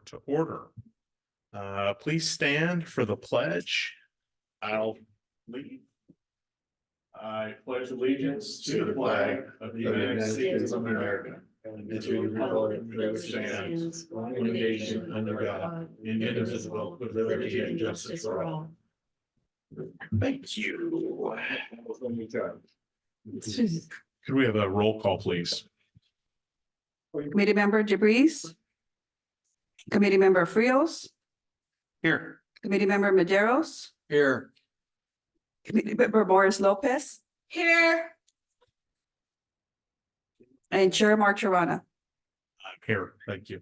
to order. Please stand for the pledge. I'll lead. I pledge allegiance to the flag of the United States of America and to the republic that stands one nation under God, indivisible, with liberty and justice for all. Thank you. Could we have a roll call, please? Committee member Jabris. Committee member Frios. Here. Committee member Maderos. Here. Committee member Morris Lopez. Here. And Chair Martirana. I'm here. Thank you.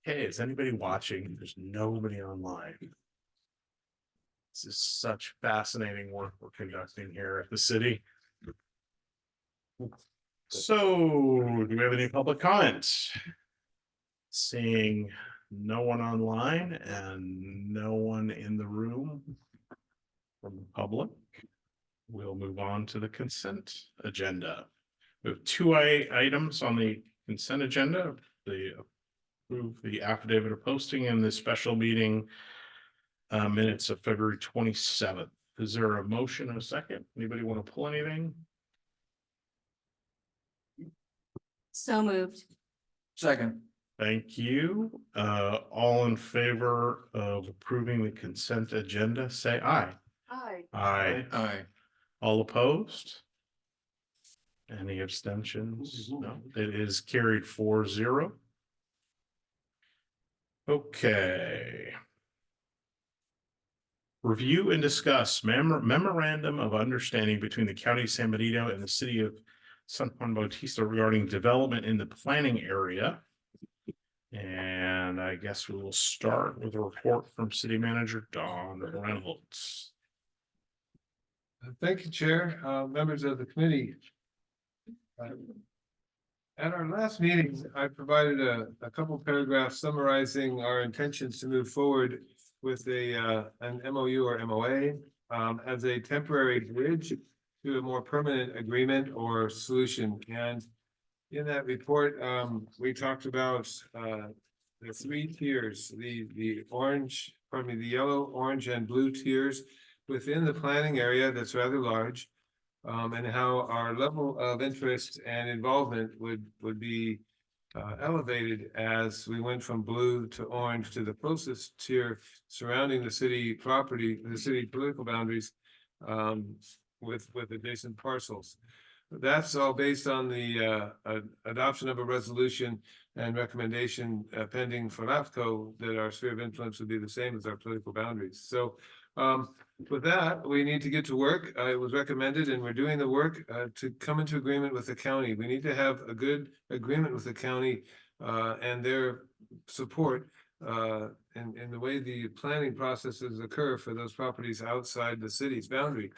Okay, is anybody watching? There's nobody online. This is such fascinating work we're conducting here at the city. So, do we have any public comments? Seeing no one online and no one in the room from the public, we'll move on to the consent agenda. We have two items on the consent agenda. Approve the affidavit of posting in the special meeting minutes of February 27th. Is there a motion and a second? Anybody want to pull anything? So moved. Second. Thank you. All in favor of approving the consent agenda, say aye. Aye. Aye. Aye. All opposed? Any abstentions? No, it is carried 4-0. Okay. Review and discuss memorandum of understanding between the County of San Benito and the City of San Juan Bautista regarding development in the planning area. And I guess we will start with a report from City Manager Don Reynolds. Thank you, Chair, members of the committee. At our last meeting, I provided a couple paragraphs summarizing our intentions to move forward with an MOU or MOA as a temporary bridge to a more permanent agreement or solution. And in that report, we talked about the three tiers, the yellow, orange, and blue tiers within the planning area that's rather large. And how our level of interest and involvement would be elevated as we went from blue to orange to the closest tier surrounding the city property, the city political boundaries, with adjacent parcels. That's all based on the adoption of a resolution and recommendation pending for LAFCO that our sphere of influence would be the same as our political boundaries. So with that, we need to get to work. It was recommended, and we're doing the work to come into agreement with the county. We need to have a good agreement with the county and their support in the way the planning processes occur for those properties outside the city's boundary.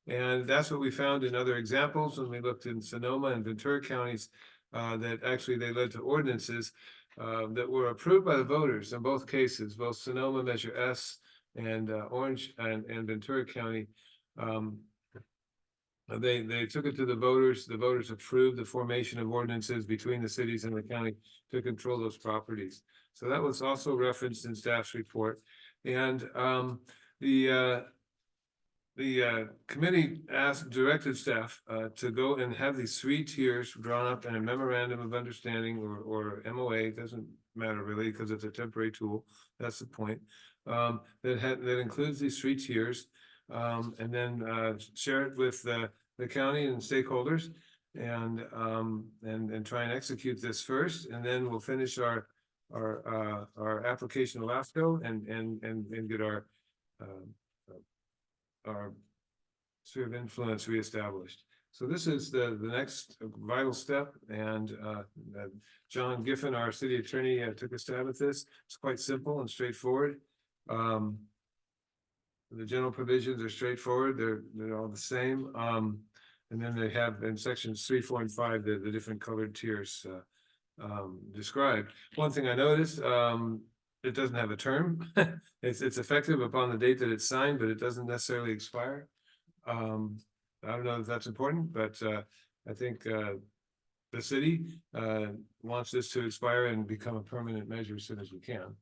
And that's what we found in other examples when we looked in Sonoma and Ventura counties that actually they led to ordinances that were approved by the voters in both cases, both Sonoma Measure S and Orange and Ventura County. They took it to the voters. The voters approved the formation of ordinances between the cities and the county to control those properties. So that was also referenced in staff's report. And the committee directed staff to go and have these three tiers drawn up in a memorandum of understanding or MOA. It doesn't matter really because it's a temporary tool. That's the point. That includes these three tiers, and then share it with the county and stakeholders, and try and execute this first, and then we'll finish our application to LAFCO and get our sphere of influence reestablished. So this is the next vital step, and John Giffen, our city attorney, took a stab at this. It's quite simple and straightforward. The general provisions are straightforward. They're all the same. And then they have in sections 3, 4, and 5 the different colored tiers described. One thing I noticed, it doesn't have a term. It's effective upon the date that it's signed, but it doesn't necessarily expire. I don't know if that's important, but I think the city wants this to expire and become a permanent measure as soon as we can.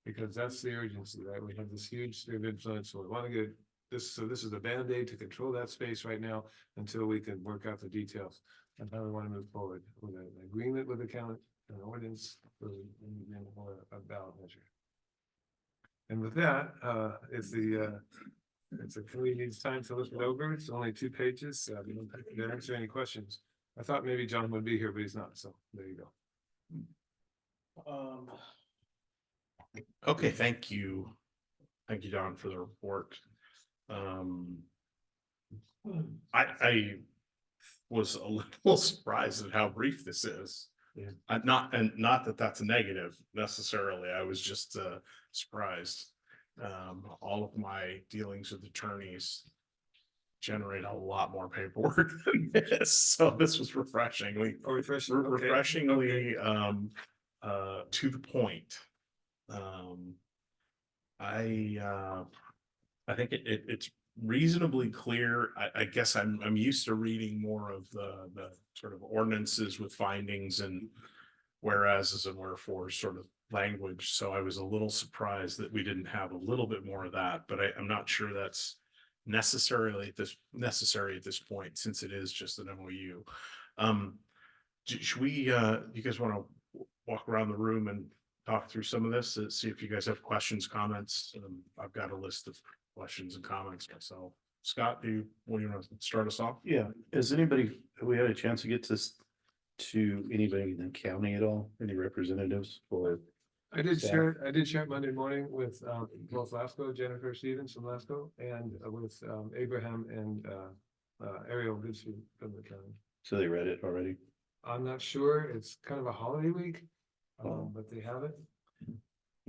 Because that's the urgency, right? We have this huge sphere of influence, so we want to get this, so this is a Band-Aid to control that space right now until we can work out the details. And how we want to move forward with an agreement with the county, an ordinance, or a ballot measure. And with that, if the committee needs time to look it over, it's only 2 pages. We don't have to answer any questions. I thought maybe John would be here, but he's not, so there you go. Okay, thank you. Thank you, Don, for the report. I was a little surprised at how brief this is. Yeah. Not that that's a negative necessarily. I was just surprised. All of my dealings with attorneys generate a lot more paperwork than this, so this was refreshingly Oh, refreshing. Okay. refreshingly to the point. I think it's reasonably clear. I guess I'm used to reading more of the sort of ordinances with findings and whereas and wherefore sort of language. So I was a little surprised that we didn't have a little bit more of that, but I'm not sure that's necessary at this point, since it is just an MOU. Should we you guys want to walk around the room and talk through some of this, see if you guys have questions, comments? I've got a list of questions and comments myself. Scott, do you want to start us off? Yeah, has anybody, have we had a chance to get this to anybody in the county at all? Any representatives or? I did staff? share it Monday morning with both Lasco, Jennifer Stevens from Lasco, and with Abraham and Ariel Goodsu from the county. So they read it already? I'm not sure, it's kind of a holiday week, but they have it.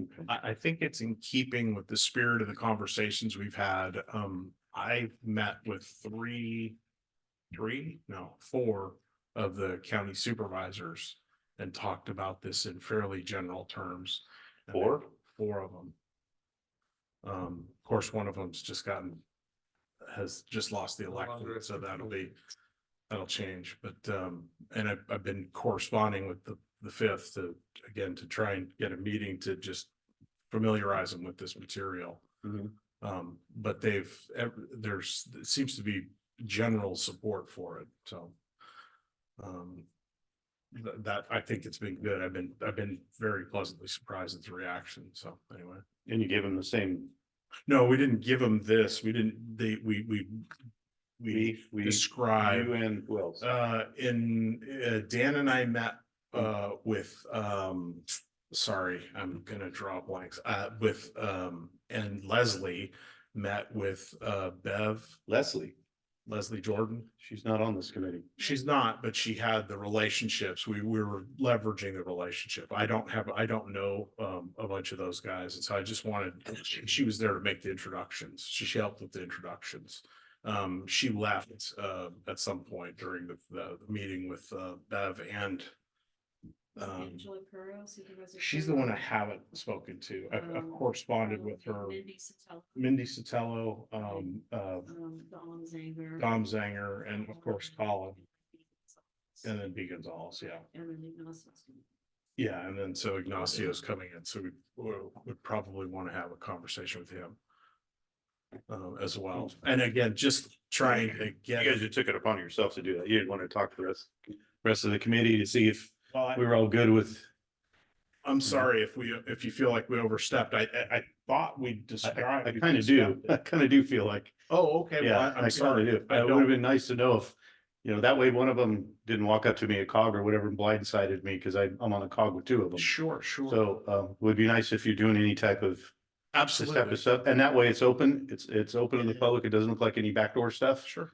Okay. I think it's in keeping with the spirit of the conversations we've had. I've met with four of the county supervisors and talked about this in fairly general terms. And Four? Four of them. Of course, one of them's has just lost the election, so that'll change. But and I've been corresponding with the fifth to try and get a meeting to just familiarize them with this material. Mhm. But there seems to be general support for it. So that I think it's been good. I've been very pleasantly surprised at the reaction. So anyway. And you gave them the same. No, we didn't give them this. We didn't, we We described. You and who else? Dan and I met with sorry, I'm gonna draw blanks, with and Leslie met with Leslie Jordan. She's not on this committee. She's not, but she had the relationships. We were leveraging the relationship. I don't know a bunch of those guys, and so I just wanted, she was there to make the introductions. She helped with the introductions. She left at some point during the meeting with Bev and she's the one I haven't spoken to. I've corresponded with her. Mindy Sotelo, Dom Zanger, and of course Colin, and then B. Gonzalez, yeah. Yeah, and then so Ignacio's coming in, so we would probably want to have a conversation with him as well. And again, just trying to get. You guys just took it upon yourself to do that. You didn't want to talk to the rest of the committee to see if we were all good with. I'm sorry if you feel like we overstepped. I thought we described. I kind of do. I kind of do feel like. Oh, okay. Yeah, Well, I'm I sorry. kind of do. It would have been nice to know if, that way one of them didn't walk up to me at COG or whatever and blindsided me because I'm on a COG with two of them. Sure. So it would be nice if you're doing any type of. Absolutely. This type of stuff, and that way it's open. It's open to the public. It doesn't look like any backdoor stuff. Sure.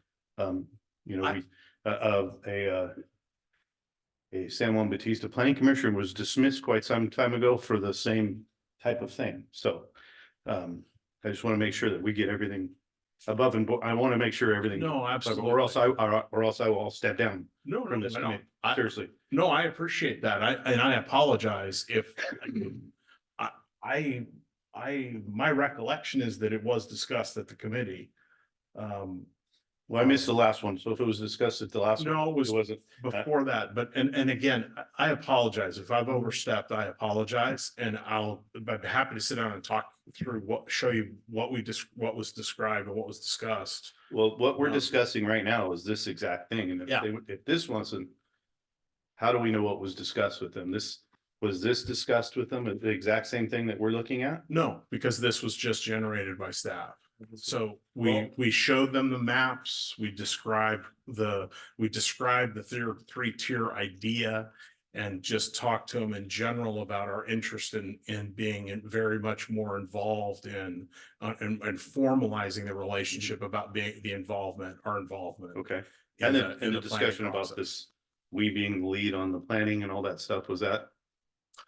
A San Juan Bautista planning commissioner was dismissed quite some time ago for the same type of thing. So I just want to make sure that we get everything above and I want to make sure everything. No, absolutely. Or else I will step down No, from this. no. Seriously. No, I appreciate that. I apologize if my recollection is that it was discussed at the committee. Well, I missed the last one, so if it was discussed at the last one. No, it was wasn't. before that, but, and again, I apologize. If I've overstepped, I apologize. And I'd be happy to sit down and talk through show you what what was described and what was discussed. Well, what we're Um, discussing right now is this exact thing, and Yeah. if this wasn't. How do we know what was discussed with them? Was this discussed with them, the exact same thing that we're looking at? No, because this was just generated by staff. So we showed them the maps, we described the three-tier idea. And just talked to them in general about our interest in being very much more involved in and formalizing the relationship about being our involvement. Okay. in And the- then in the planning discussion about process. this, we being the lead on the planning and all that stuff, was that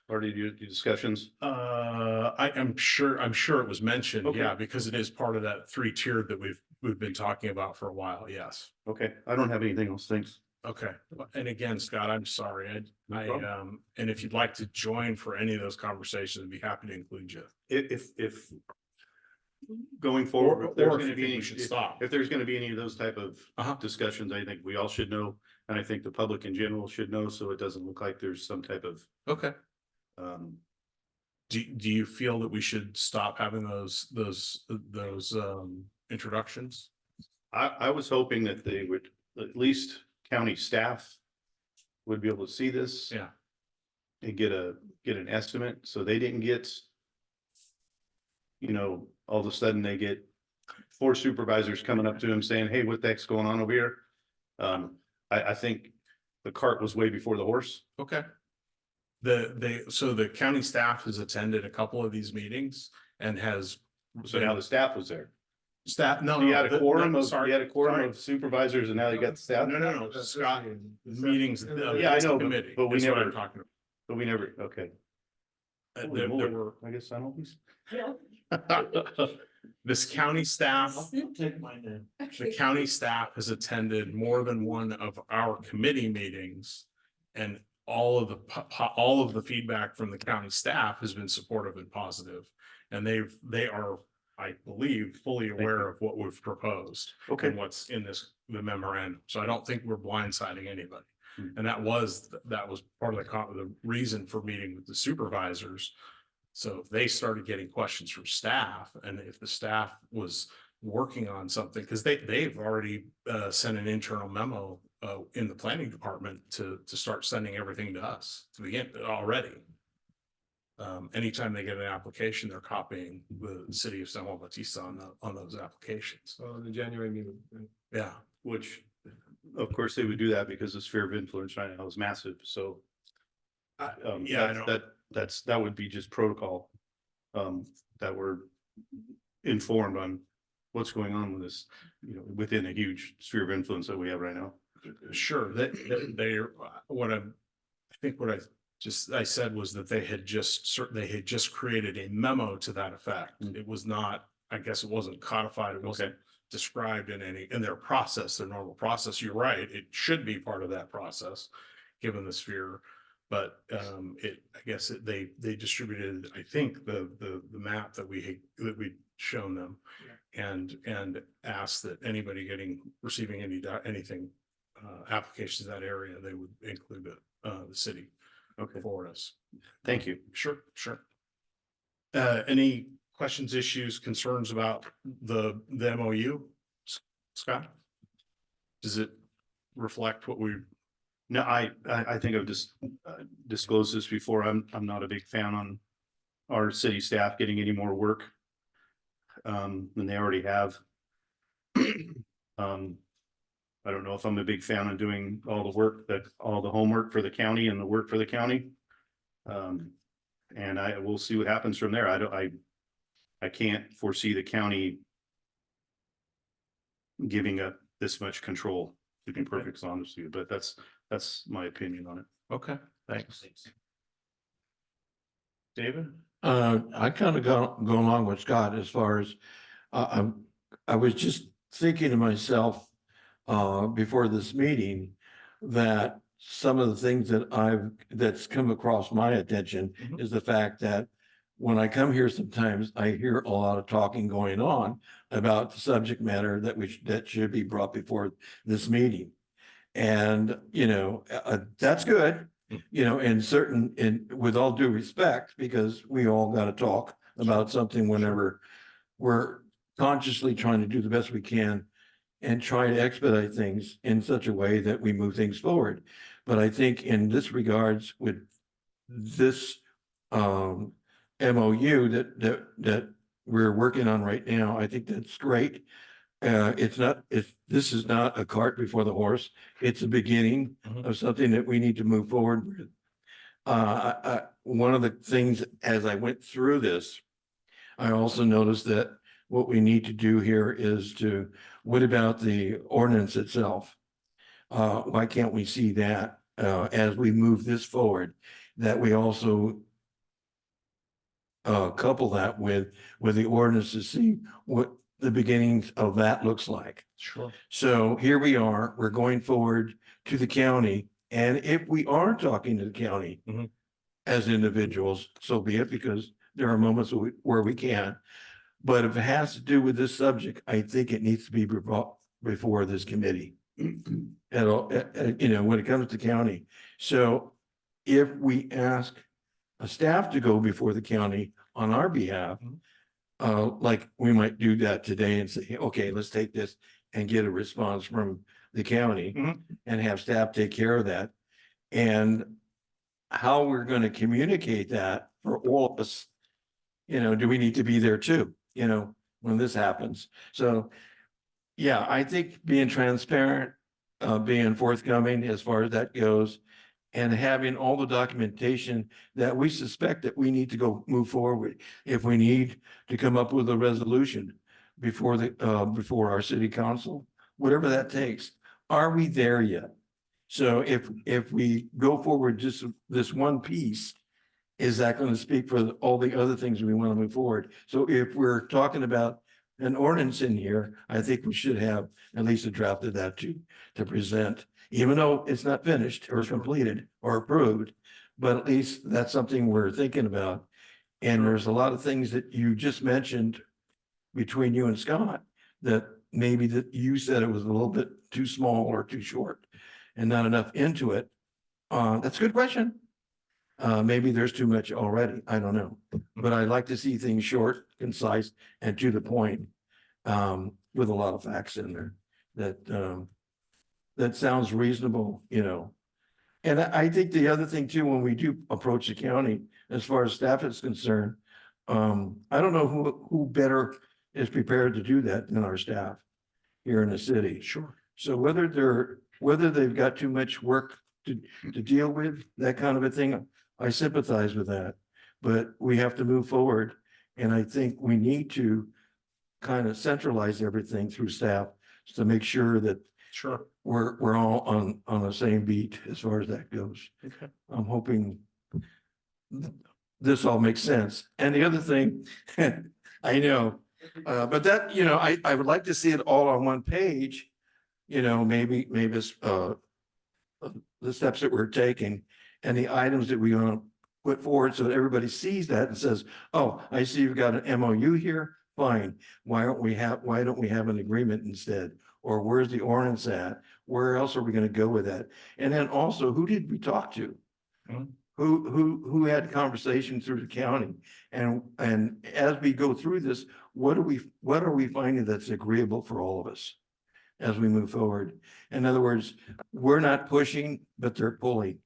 part of your discussions? I'm sure it was mentioned, Okay. yeah, because it is part of that three-tier that we've been talking about for a while, yes. Okay, I don't have anything else, thanks. Okay, and again, Scott, I'm sorry, No problem. and if you'd like to join for any of those conversations, I'd be happy to include you. If going forward, if there's Or if gonna you be think any, we should stop. if there's gonna be any of those type of Uh-huh. discussions, I think we all should know. And I think the public in general should know, so it doesn't look like there's some type of, Okay. um, Do you feel that we should stop having those introductions? I was hoping that they would, at least county staff would be able to see this. Yeah. And get an estimate, so they didn't get, all of a sudden they get 4 supervisors coming up to him saying, hey, what the heck's going on over here? I think the cart was way before the horse. Okay. So the county staff has attended a couple of these meetings and has. So now the staff was there. Staff, no, You had no, a quorum no, of, sorry, you had a quorum sorry. of supervisors and now you got the staff, No, Scott, meetings. Yeah, I know, committee but we is what never- I'm talking but we never, okay. about. Holy moly, I guess I don't. This county staff, the county staff has attended more than one of our committee meetings. And all of the feedback from the county staff has been supportive and positive. And they are, I believe, fully aware of what we've proposed. Okay, And what's in the memorandum. So I don't think we're blindsiding anybody. Hmm. And that was part of the reason for meeting with the supervisors. So if they started getting questions from staff, and if the staff was working on something, because they've already sent an internal memo in the planning department to start sending everything to us to begin already. Anytime they get an application, they're copying the city of San Juan Bautista on those applications. Oh, the January meeting. Yeah. which, of course, they would do that because the sphere of influence right now is massive, so. Yeah, I know. That would be just protocol. That we're informed on what's going on with this, within a huge sphere of influence that we have right now. Sure, they're, I said was that they had just created a memo to that effect. Mm. It was not, I guess it wasn't codified, it wasn't described in their process, their normal process. You're right, it should be part of that process, given the sphere. But they distributed, I think, the map that we'd shown them. And asked that anybody receiving anything applications in that area, they would include the city. Okay, For us. thank you. Sure. Any questions, issues, concerns about the MOU? Scott? Does it reflect what we? No, I think I've just disclosed this before. I'm not a big fan on our city staff getting any more work than they already have. I don't know if I'm a big fan of doing all the homework for the county and the work for the county. And we'll see what happens from there. I can't foresee the county giving up this much control, to be perfectly honest with you, but that's my opinion on it. Okay, thanks. David? I kind of go along with Scott as far as, I was just thinking to myself, before this meeting, that some of the things that's come across my attention Mhm. is the fact that when I come here, sometimes I hear a lot of talking going on about the subject matter that should be brought before this meeting. And, that's good, and with all due respect, because we all got to talk about something whenever we're consciously trying to do the best we can and try to expedite things in such a way that we move things forward. But I think in this regards with this MOU that we're working on right now, I think that's great. This is not a cart before the horse. It's a beginning of something that we need to move forward with. One of the things as I went through this, I also noticed that what we need to do here is what about the ordinance itself? Why can't we see that, as we move this forward, that we also couple that with the ordinance to see what the beginnings of that looks like. Sure. So here we are, we're going forward to the county, and if we are talking to the county Mhm. as individuals, so be it, because there are moments where we can. But if it has to do with this subject, I think it needs to be brought before this committee. At all, when it comes to county. So if we ask a staff to go before the county on our behalf, like we might do that today and say, okay, let's take this and get a response from the county and have staff take care of that. And how we're going to communicate that for all of us, do we need to be there too, when this happens? So, yeah, I think being transparent, being forthcoming as far as that goes, and having all the documentation that we suspect that we need to go move forward. If we need to come up with a resolution before before our city council, whatever that takes, are we there yet? So if we go forward just this one piece, is that going to speak for all the other things we want to move forward? So if we're talking about an ordinance in here, I think we should have at least a draft of that to present, even though it's not finished or completed or approved, but at least that's something we're thinking about. And there's a lot of things that you just mentioned between you and Scott that maybe that you said it was a little bit too small or too short and not enough into it. That's a good question. Maybe there's too much already. I don't know, but I like to see things short, concise, and to the point, with a lot of facts in there that sounds reasonable, And I think the other thing too, when we do approach the county, as far as staff is concerned, I don't know who better is prepared to do that than our staff here in the city. Sure. So whether they've got too much work to deal with, that kind of a thing, I sympathize with that. But we have to move forward. And I think we need to kind of centralize everything through staff to make sure that Sure. we're all on the same beat as far as that goes. Okay. I'm hoping this all makes sense. And the other thing, I know, but that, I would like to see it all on one page, maybe it's, the steps that we're taking and the items that we want to put forward so that everybody sees that and says, oh, I see you've got an MOU here. Fine. Why don't we have an agreement instead? Or where's the ordinance at? Where else are we going to go with that? And then also, who did we talk to? Mhm. Who had conversations through the county? And as we go through this, what are we finding that's agreeable for all of us as we move forward? In other words, we're not pushing, but they're pulling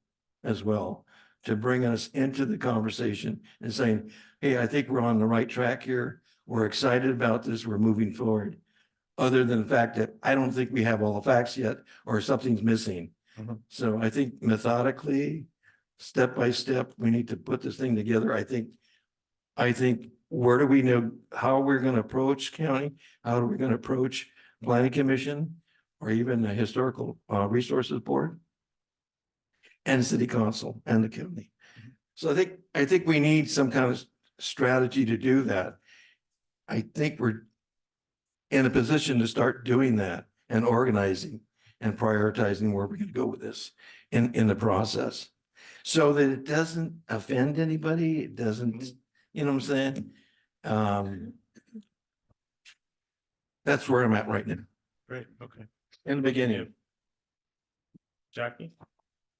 as well to bring us into the conversation and saying, hey, I think we're on the right track here. We're excited about this. We're moving forward. Other than the fact that I don't think we have all the facts yet or something's missing. Mhm. So I think methodically, step by step, we need to put this thing together. I think where do we know how we're going to approach county? How are we going to approach planning commission or even the historical resources board and city council and the county? So I think we need some kind of strategy to do that. I think we're in a position to start doing that and organizing and prioritizing where we're going to go with this in the process. So that it doesn't offend anybody, it doesn't You know what I'm saying? That's where I'm at right now, Great, okay. in the beginning. Jackie?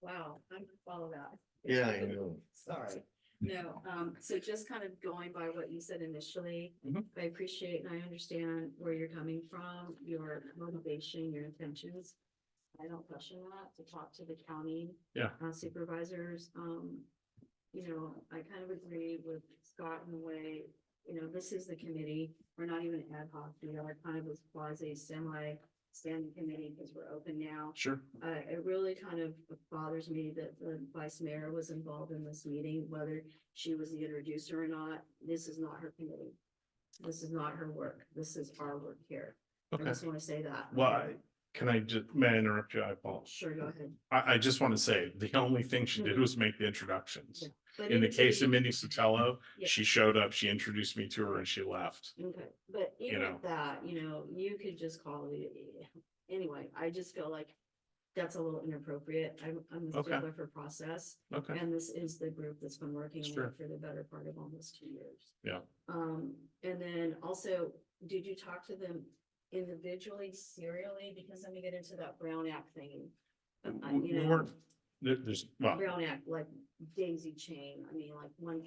Wow, I'm gonna follow that. Yeah, I know. Sorry. No, so just kind of going by what you said initially, Mhm. I appreciate and I understand where you're coming from, your motivation, your intentions. I don't question that, to talk to the county Yeah. supervisors. You know, I kind of agree with Scott in a way, you know, this is the committee. We're not even ad hoc. We are kind of a quasi semi-standing committee because we're open now. Sure. It really kind of bothers me that the vice mayor was involved in this meeting, whether she was the introducer or not. This is not her committee. This is not her work. This is our work here. I Okay. just want to say that. Why? Can I just, may I interrupt you? I apologize. Sure, go ahead. I just want to say, the only thing she did was make the introductions. But In the even to case of be- Mindy Sotelo, Yeah. she showed up, she introduced me to her and she left. Okay, but even know. at that, you know, you could just call it, anyway, I just feel like that's a little inappropriate. I'm a Okay. stickler for process. Okay, And this is the group that's been working on Sure. it for the better part of almost 2 years. yeah. And then also, did you talk to them individually, serially? Because then we get into that Brown Act thing. We You know, weren't, there's, well, Brown Act, like daisy chain. I mean, like one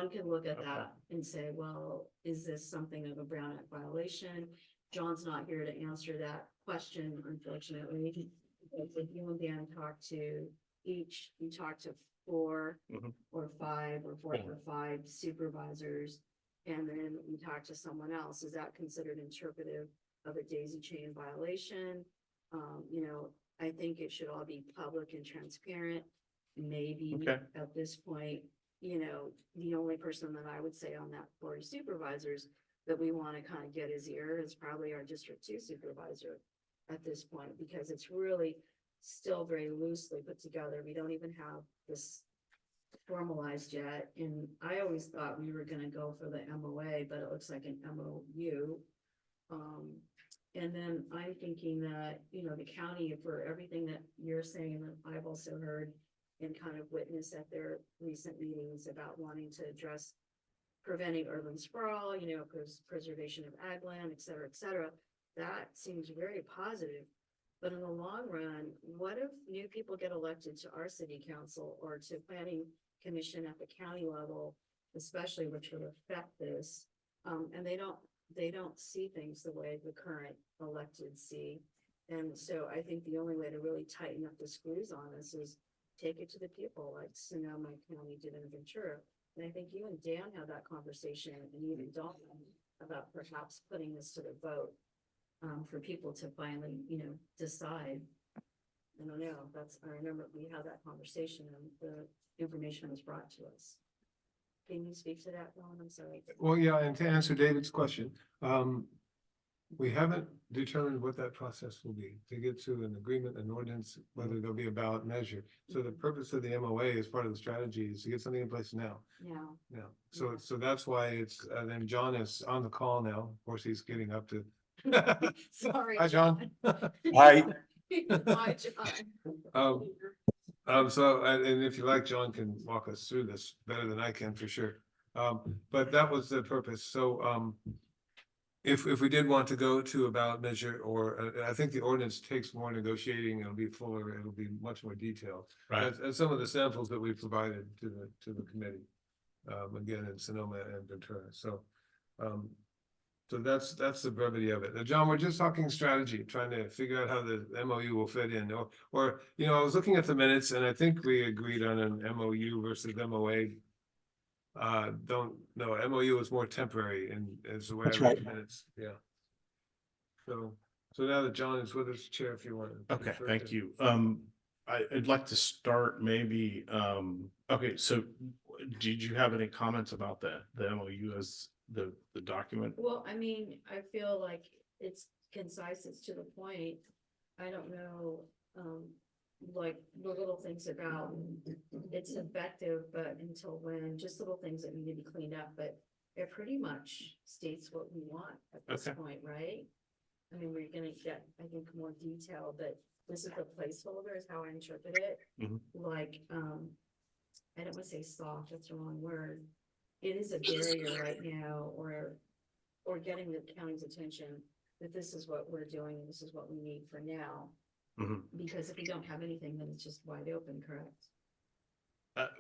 could look at Okay. that and say, well, is this something of a Brown Act violation? John's not here to answer that question, unfortunately. If you and Dan talked to each, you talked to 4 Mhm. or 5 or 4 Four. or 5 supervisors. And then you talk to someone else. Is that considered interpretive of a daisy chain violation? You know, I think it should all be public and transparent. Maybe Okay. at this point, you know, the only person that I would say on that board of supervisors that we want to kind of get his ear is probably our District 2 supervisor at this point, because it's really still very loosely put together. We don't even have this formalized yet. And I always thought we were gonna go for the MOA, but it looks like an MOU. And then I'm thinking that, you know, the county, for everything that you're saying, that I've also heard and kind of witnessed at their recent meetings about wanting to address preventing urban sprawl, you know, preservation of ag land, et cetera, that seems very positive. But in the long run, what if new people get elected to our city council or to planning commission at the county level, especially which would affect this, and they don't see things the way the current elected see. And so I think the only way to really tighten up the screws on this is take it to the people, like Sonoma County did in Ventura. And I think you and Dan had that conversation, and even Dawn, about perhaps putting this to the vote, for people to finally, you know, decide. I don't know, I remember we had that conversation and the information was brought to us. Can you speak to that, Dawn? I'm sorry. Well, yeah, and to answer David's question, we haven't determined what that process will be to get to an agreement, an ordinance, whether there'll be a ballot measure. So the purpose of the MOA as part of the strategy is to get something in place now. Now, Yeah, so that's why it's, and then John is on the call now. Of course, he's getting up to. sorry. Hi, John. Hi. Hi, John. So, and if you like, John can walk us through this better than I can for sure. But that was the purpose. So, if we did want to go to a ballot measure, or I think the ordinance takes more negotiating, it'll be fuller, it'll be much more detailed. Right. As some of the samples that we provided to the committee, again, in Sonoma and Ventura. So, so that's the brevity of it. Now, John, we're just talking strategy, trying to figure out how the MOU will fit in, or, you know, I was looking at the minutes and I think we agreed on an MOU versus MOA. Don't, no, MOU is more temporary and as the way I That's read right. the minutes, yeah. So now that John is with us, Chair, if you want. to Okay, refer thank to- you. I'd like to start maybe, okay, so did you have any comments about the MOU as the document? Well, I mean, I feel like it's concise, it's to the point. I don't know, like the little things about it's effective, but until when, just little things that need to be cleaned up, but it pretty much states what we want at this Okay. point, right? I mean, we're gonna get, I think, more detail, but this is a placeholder is how I interpret it. Mhm. Like, I don't wanna say soft, that's the wrong word. it is a barrier right now, or getting the county's attention that this is what we're doing, and this is what we need for now. Mhm. Because if we don't have anything, then it's just wide open, correct?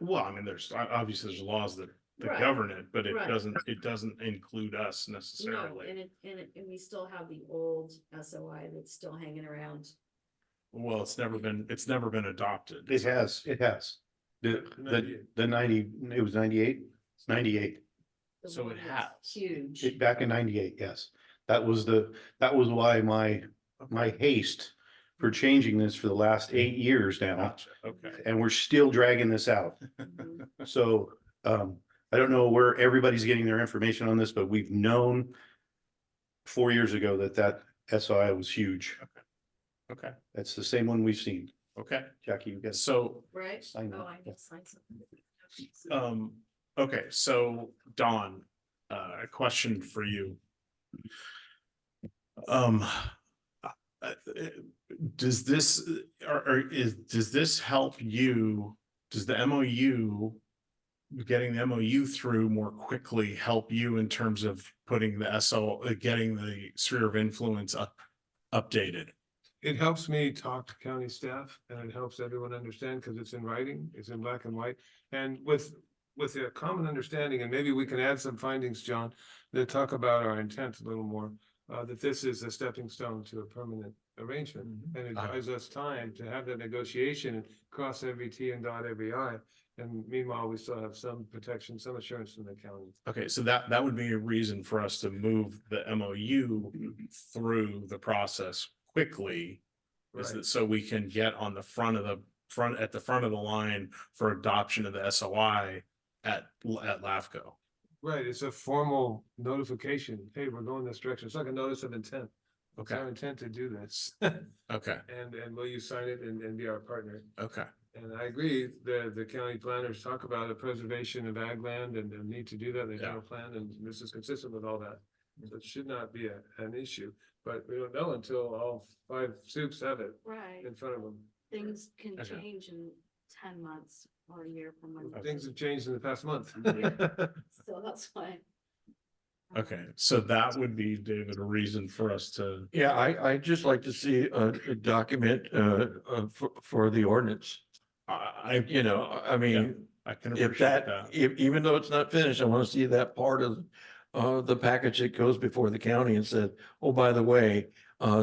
Well, I mean, obviously there's laws that Right. govern it, but it Right. doesn't include us No, necessarily. and we still have the old SOI that's still hanging around. Well, it's never been adopted. It has. The 90, it was 98. the So one it that's has. Huge. Back in 98, yes. That was why my haste for changing this for the last 8 years now, Gotcha. Okay. and we're still dragging this out. Mhm. So, I don't know where everybody's getting their information on this, but we've known 4 years ago that SI was huge. Okay. That's the same one we've seen. Okay. Jackie, you guys. So, Right? Sign that. Oh, I need to sign something. okay, so Dawn, a question for you. Does this, does this help you? Does the MOU, getting the MOU through more quickly help you in terms of putting the getting the sphere of influence updated? It helps me talk to county staff and it helps everyone understand because it's in writing, it's in black and white. And with a common understanding, and maybe we can add some findings, John, that talk about our intent a little more. That this is a stepping stone to a permanent arrangement, and it buys us time to have that negotiation and cross every T and dot every I. And meanwhile, we still have some protection, some assurance from the county. Okay, so that would be a reason for us to move the MOU through the process quickly. Is Right. that so we can get on the front of the line for adoption of the SOI at LAFCO? Right, it's a formal notification. Hey, we're going this direction. It's like a notice of intent. It's Okay, our intent to do this. okay, And will you sign it and be our partner? okay, And I agree, the county planners talk about the preservation of ag land and the need to do that, they have a plan, and this is consistent with all that. So it should not be an issue, but we don't know until all 5 soups have it Right. in front of them. Things can Okay. change in 10 months or a year from when. Things have changed in the past month. So that's why. okay. So that would be, David, a reason for us to, Yeah, I just like to see a document, for the ordinance. I I mean, I can if appreciate that, that. even though it's not finished, I want to see that part of the package that goes before the county and said, oh, by the way,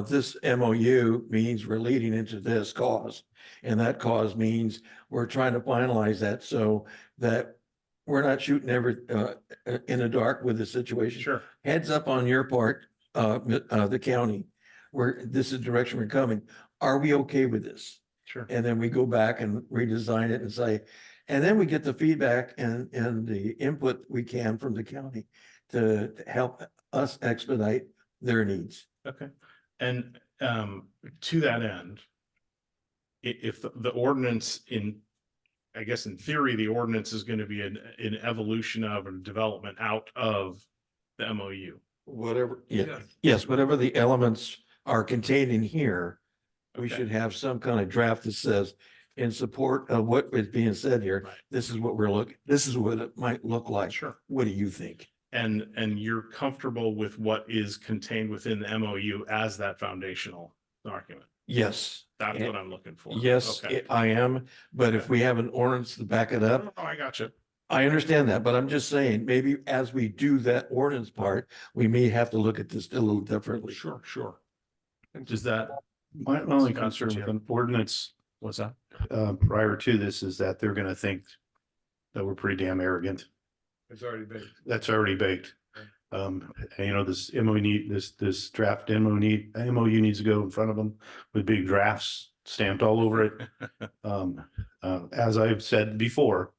this MOU means we're leading into this cause. And that cause means we're trying to finalize that so that we're not shooting in the dark with the situation. Sure. Heads up on your part, the county, where this is the direction we're coming. Are we okay with this? Sure. And then we go back and redesign it and say, and then we get the feedback and the input we can from the county to help us expedite their needs. Okay. And to that end, if the ordinance I guess in theory, the ordinance is going to be an evolution of and development out of the MOU. Whatever, yeah, Yes. yes, whatever the elements are contained in here, we Okay. should have some kind of draft that says, in support of what is being said here, Right. this is what this is what it might look like. Sure. What do you think? And you're comfortable with what is contained within the MOU as that foundational document? Yes. That's And- what I'm looking for. Yes, Okay. I am, but if Okay. we have an ordinance to back it up, Oh, I got you. I understand that, but I'm just saying, maybe as we do that ordinance part, we may have to look at this a little differently. Sure, sure. Does that, My only Scott, concern what you with an ordinance, what's that? prior to this is that they're gonna think that we're pretty damn arrogant. It's already been. That's already baked. And this MOU this draft MOU needs to go in front of them with big drafts stamped all over it. As I've said before,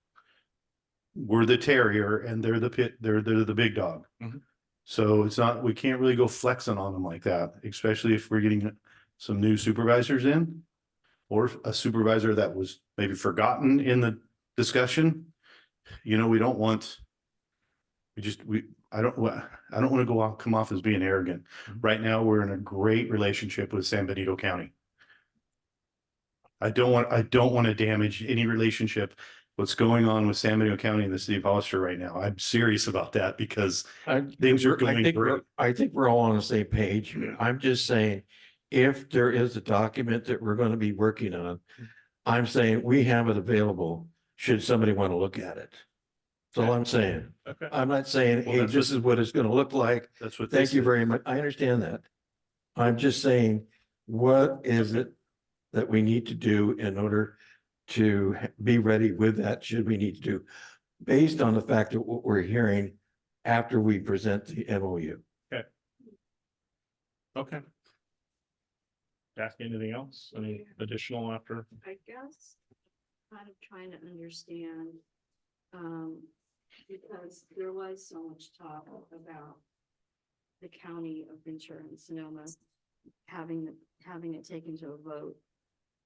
we're the terrier and they're the big dog. Mhm. So we can't really go flexing on them like that, especially if we're getting some new supervisors in. Or a supervisor that was maybe forgotten in the discussion. We don't want. I don't want to come off as being arrogant. Mhm. Right now, we're in a great relationship with San Benito County. I don't want to damage any relationship what's going on with San Benito County and the city of Hollister right now. I'm serious about that because things are going great. I think we're all on the same page. I'm just saying, if there is a document that we're gonna be working on, I'm saying we have it available, should somebody want to look at it. That's all I'm saying. Okay. I'm not saying, Well, hey, that's this is what it's gonna look like. That's what. Thank this you is. very much. I understand that. I'm just saying, what is it that we need to do in order to be ready with that, should we need to do, based on the fact that what we're hearing after we present the MOU. Okay. Jack, anything else? Any additional after? I guess, kind of trying to understand, because there was so much talk about the county of Ventura and Sonoma having it taken to a vote.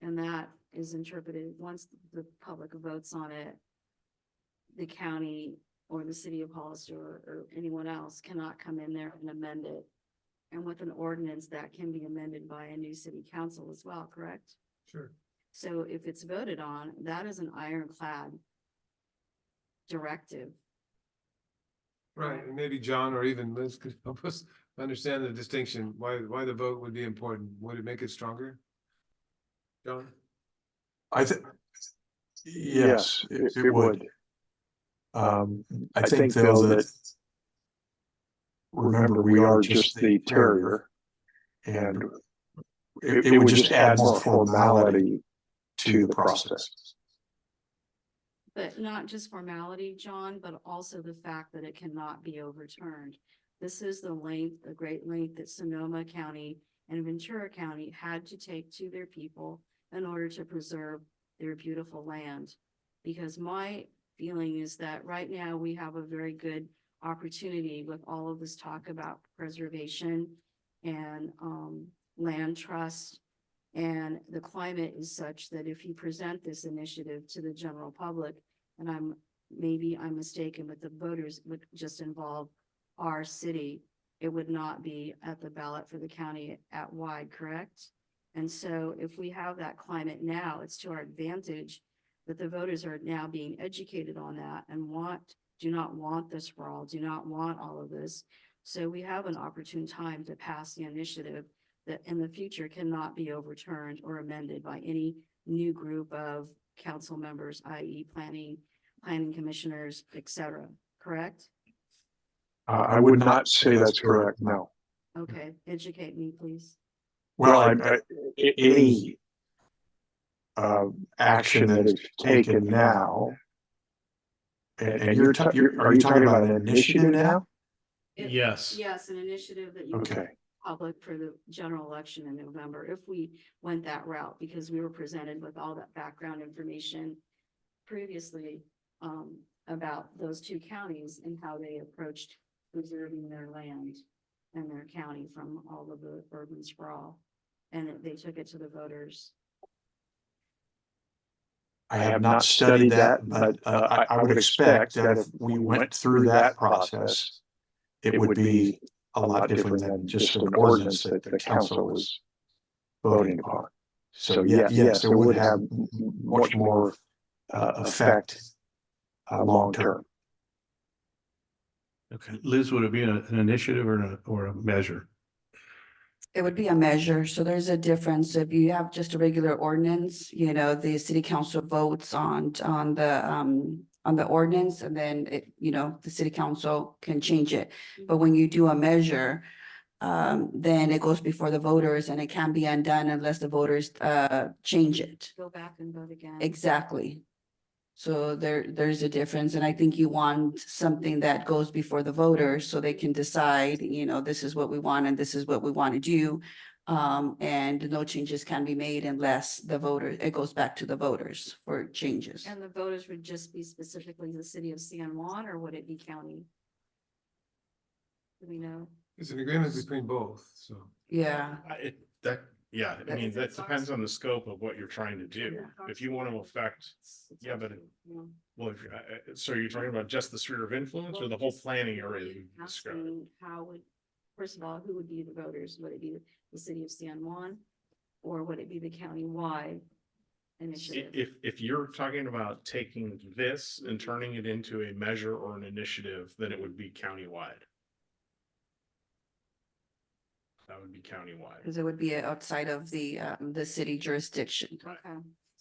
And that is interpreted, once the public votes on it, the county or the city of Hollister or anyone else cannot come in there and amend it. And with an ordinance that can be amended by a new city council as well, correct? Sure. So if it's voted on, that is an ironclad directive. Right, and maybe John or even Liz could help us understand the distinction, why the vote would be important. Would it make it stronger? John? I think, yes, it would. I think though that, remember, we are just the terrier, and it would just add more formality to the process. But not just formality, John, but also the fact that it cannot be overturned. This is the great length that Sonoma County and Ventura County had to take to their people in order to preserve their beautiful land. Because my feeling is that right now we have a very good opportunity with all of this talk about preservation and land trust. And the climate is such that if you present this initiative to the general public, and maybe I'm mistaken, but the voters would just involve our city, it would not be at the ballot for the county at wide, correct? And so if we have that climate now, it's to our advantage that the voters are now being educated on that and do not want this sprawl, do not want all of this. So we have an opportune time to pass the initiative that in the future cannot be overturned or amended by any new group of council members, i.e. planning commissioners, etc. Correct? I would not say that's correct, no. Okay, educate me, please. Well, any action that is taken now, and are you talking about an initiative now? Yes. Yes, an initiative that you Okay. public for the general election in November, if we went that route, because we were presented with all that background information previously about those two counties and how they approached preserving their land and their county from all of the urban sprawl. And they took it to the voters. I have not studied that, but I would expect that if we went through that process, it would be a lot different than just an ordinance that the council was voting upon. So yes, it would have much more effect long term. Okay, Liz, would it be an initiative or a measure? It would be a measure, so there's a difference. If you have just a regular ordinance, the city council votes on the ordinance, and then the city council can change it. But when you do a measure, then it goes before the voters and it can't be undone unless the voters change it. Go back and vote again. Exactly. So there's a difference, and I think you want something that goes before the voters so they can decide, this is what we want and this is what we want to do. And no changes can be made unless it goes back to the voters for changes. And the voters would just be specifically the city of San Juan, or would it be county? Do we know? It's an agreement between both, so. Yeah, I mean, that depends on the scope of what you're trying to do. If you want to affect, It's yeah, but yeah. well, so you're talking about just the sphere of influence or the whole planning area? you described? Asking first of all, who would be the voters? Would it be the city of San Juan? Or would it be the county-wide initiative. If you're talking about taking this and turning it into a measure or an initiative, then it would be countywide. That would be countywide. Because it would be outside of the city jurisdiction. Okay,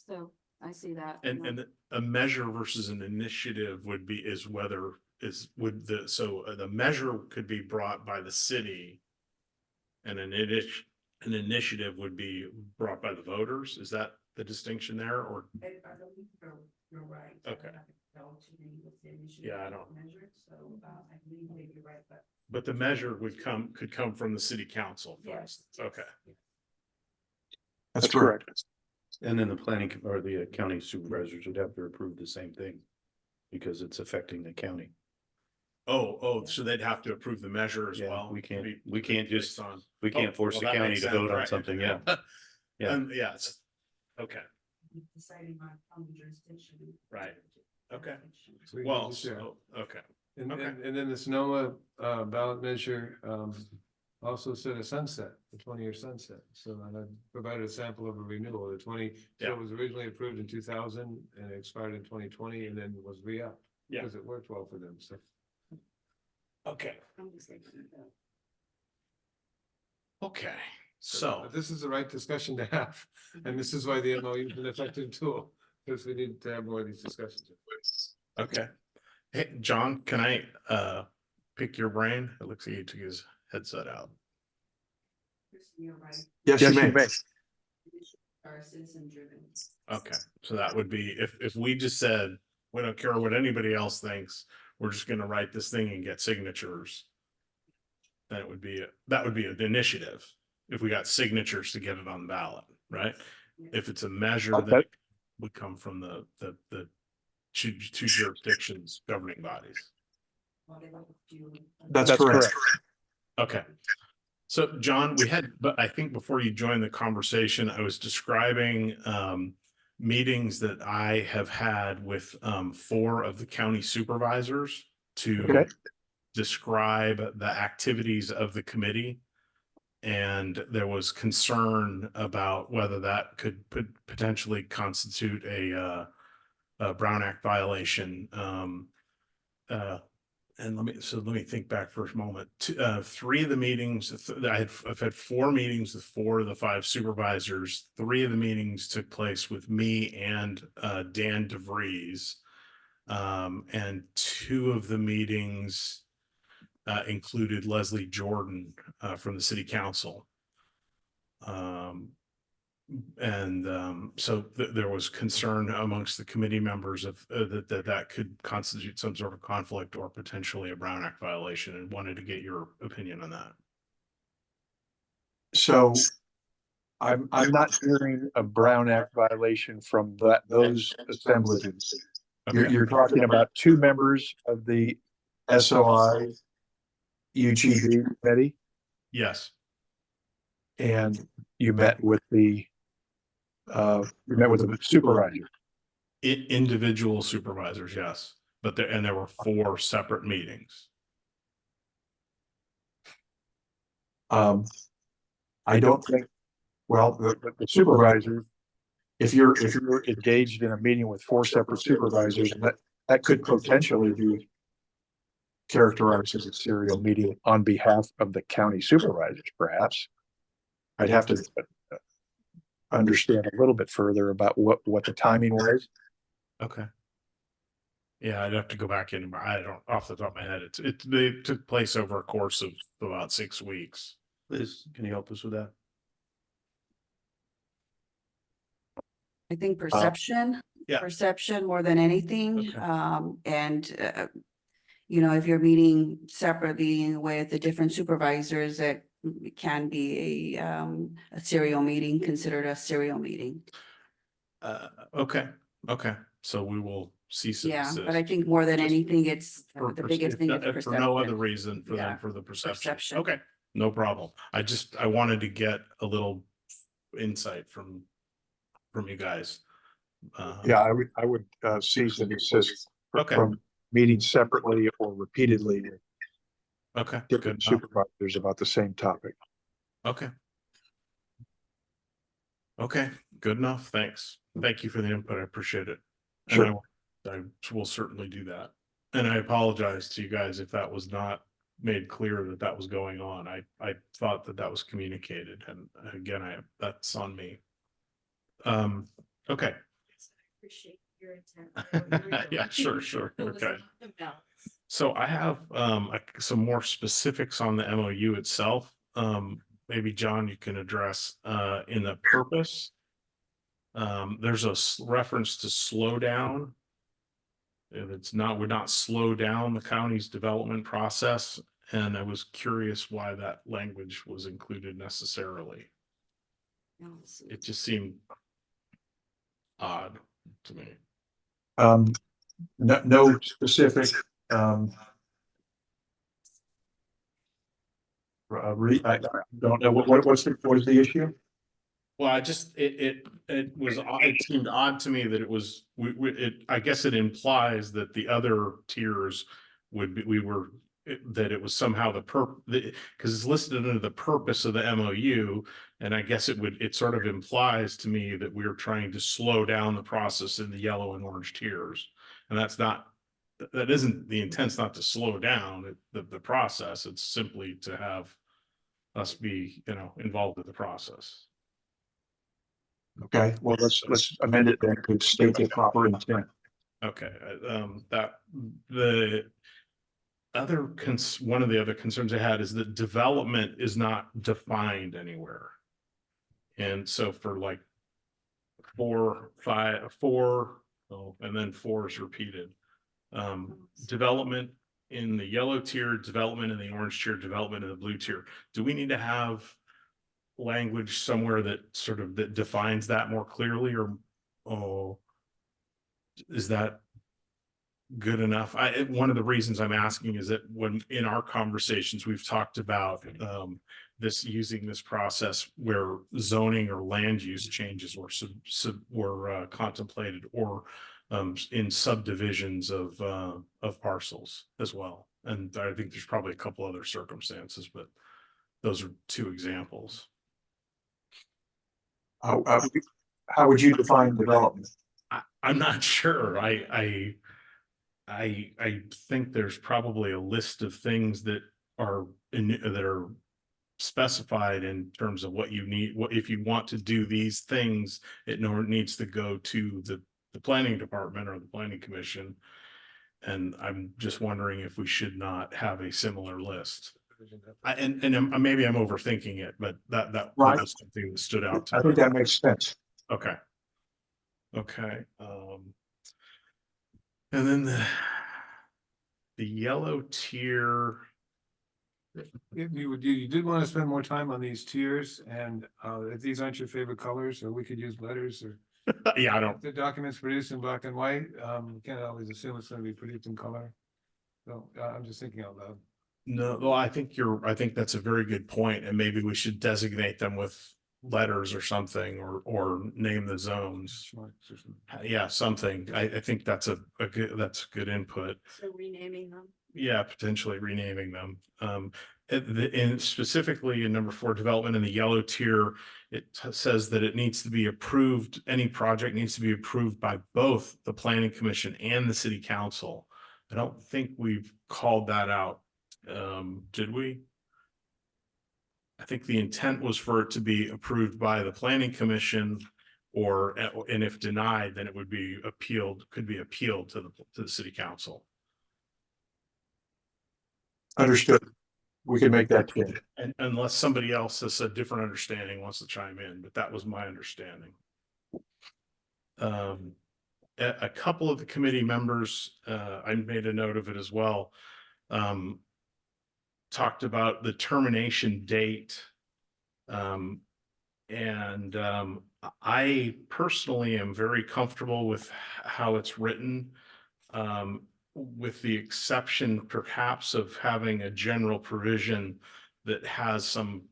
so I see that. And a measure versus an initiative would be, the measure could be brought by the city. And an initiative would be brought by the voters. Is that the distinction there, or? You're right. Okay. Yeah, I don't. But the measure could come from the city council, for instance. Okay. That's correct. And then the planning or the county supervisors would have to approve the same thing because it's affecting the county. So they'd have to approve the measure as Yeah, well. we can't Based just, on. we can't force well, the that county makes to sense, vote on right? something, yeah. Yeah. Yeah, okay, Deciding on the jurisdiction. Right. Okay. So we can well, just share. okay, And, Okay. and then the Sonoma ballot measure also said a sunset, a 20-year sunset. So I provided a sample of a renewal. The 20, so Yeah. it was originally approved in 2000 and it expired in 2020 and then was re-upped. Yeah. Because it worked well for them, so. okay, I'm just thinking about- okay, so, But this is the right discussion to have, and this is why the MOU is an effective tool, because we need to have more of these discussions. okay. Hey, John, can I pick your brain? It looks like he took his headset out. You're right. Yes, you may. Are citizen driven. Okay, so that would be, if we just said, we don't care what anybody else thinks, we're just gonna write this thing and get signatures. Then that would be an initiative, if we got signatures to get it on the ballot, right? If it's a measure that would come from the two jurisdictions governing bodies. That's correct. Okay. So John, but I think before you joined the conversation, I was describing meetings that I have had with 4 of the county supervisors to describe the activities of the committee. And there was concern about whether that could potentially constitute a Brown Act violation. And let me think back for a moment. 3 of the meetings, I've had 4 meetings with 4 of the 5 supervisors. 3 of the meetings took place with me and Dan DeVries. And 2 of the meetings included Leslie Jordan from the city council. So there was concern amongst the committee members of that could constitute some sort of conflict or potentially a Brown Act violation, and wanted to get your opinion on that. So I'm not hearing a Brown Act violation from those assemblages. Okay. You're talking about 2 members of the SOI UGB committee, Yes. and you met with the supervisor. Individual supervisors, yes, but there were 4 separate meetings. I don't think, well, the supervisor, if you're engaged in a meeting with 4 separate supervisors, that could potentially be characterized as a serial meeting on behalf of the county supervisors, perhaps. I'd have to understand a little bit further about what the timing was. Okay. Yeah, I'd have to go back in. I don't, off the top of my head, they took place over a course of about 6 weeks. Liz, can you help us with that? I think perception. Yeah. Perception more than anything. Okay. If you're meeting separately with the different supervisors, that can be a serial meeting, considered a serial meeting. Okay. So we will cease and Yeah, desist. but I think more than Just anything, it's for the biggest thing is for no other perception. reason Yeah, for the perception. perception. Okay, no problem. I wanted to get a little insight from you guys. Yeah, I would cease and desist Okay. from meeting separately or repeatedly with Okay. different Good enough. supervisors about the same topic. Okay. Okay, good enough. Thanks. thank you for the input. I appreciate it. And Sure. I will certainly do that. And I apologize to you guys if that was not made clear that that was going on. I thought that that was communicated, and again, that's on me. Okay. Appreciate your intent. I know where you're Yeah, going. sure. It was Okay. not about- So I have some more specifics on the MOU itself. Maybe John, you can address in the purpose. There's a reference to slow down. If it's not, would not slow down the county's development process. And I was curious why that language was included necessarily. No, it's- It just seemed odd to me. No specific, I don't know, what was the issue? Well, it seemed odd to me that it was, I guess it implies that the other tiers would be, that it was somehow because it's listed under the purpose of the MOU. And I guess it sort of implies to me that we're trying to slow down the process in the yellow and orange tiers. And that isn't, the intent's not to slow down the process. It's simply to have us be, involved with the process. Okay, well, let's amend it then to state the proper intent. Okay, the one of the other concerns I had is that development is not defined anywhere. And so for like 4, 5, 4, and then 4 is repeated. Development in the yellow tier, development in the orange tier, development in the blue tier. Do we need to have language somewhere that defines that more clearly, or is that good enough? One of the reasons I'm asking is that when in our conversations, we've talked about using this process where zoning or land use changes were contemplated, or in subdivisions of parcels as well. And I think there's probably a couple other circumstances, but those are 2 examples. How would you define development? I'm not sure. I think there's probably a list of things that are specified in terms of what you need. What if you want to do these things, it needs to go to the planning department or the planning commission. And I'm just wondering if we should not have a similar list. Maybe I'm overthinking it, but that Right. was something that stood out to I me. think that makes sense. Okay. And then the yellow tier. You did want to spend more time on these tiers, and if these aren't your favorite colors, or we could use letters, or Yeah, I if don't. the document's produced in black and white, you can't always assume it's going to be produced in color. So I'm just thinking out loud. No, well, I think that's a very good point, and maybe we should designate them with letters or something, or name the zones. Yeah, something. I think that's good input. So renaming them. Yeah, potentially renaming them. And specifically in number 4, development in the yellow tier, it says that it needs to be approved. Any project needs to be approved by both the planning commission and the city council. I don't think we've called that out. Did we? I think the intent was for it to be approved by the planning commission, and if denied, then it would be could be appealed to the city council. Understood. We can make that clear. And unless somebody else has a different understanding, wants to chime in, but that was my understanding. A couple of the committee members, I made a note of it as well, talked about the termination date. I personally am very comfortable with how it's written, with the exception perhaps of having a general provision that has some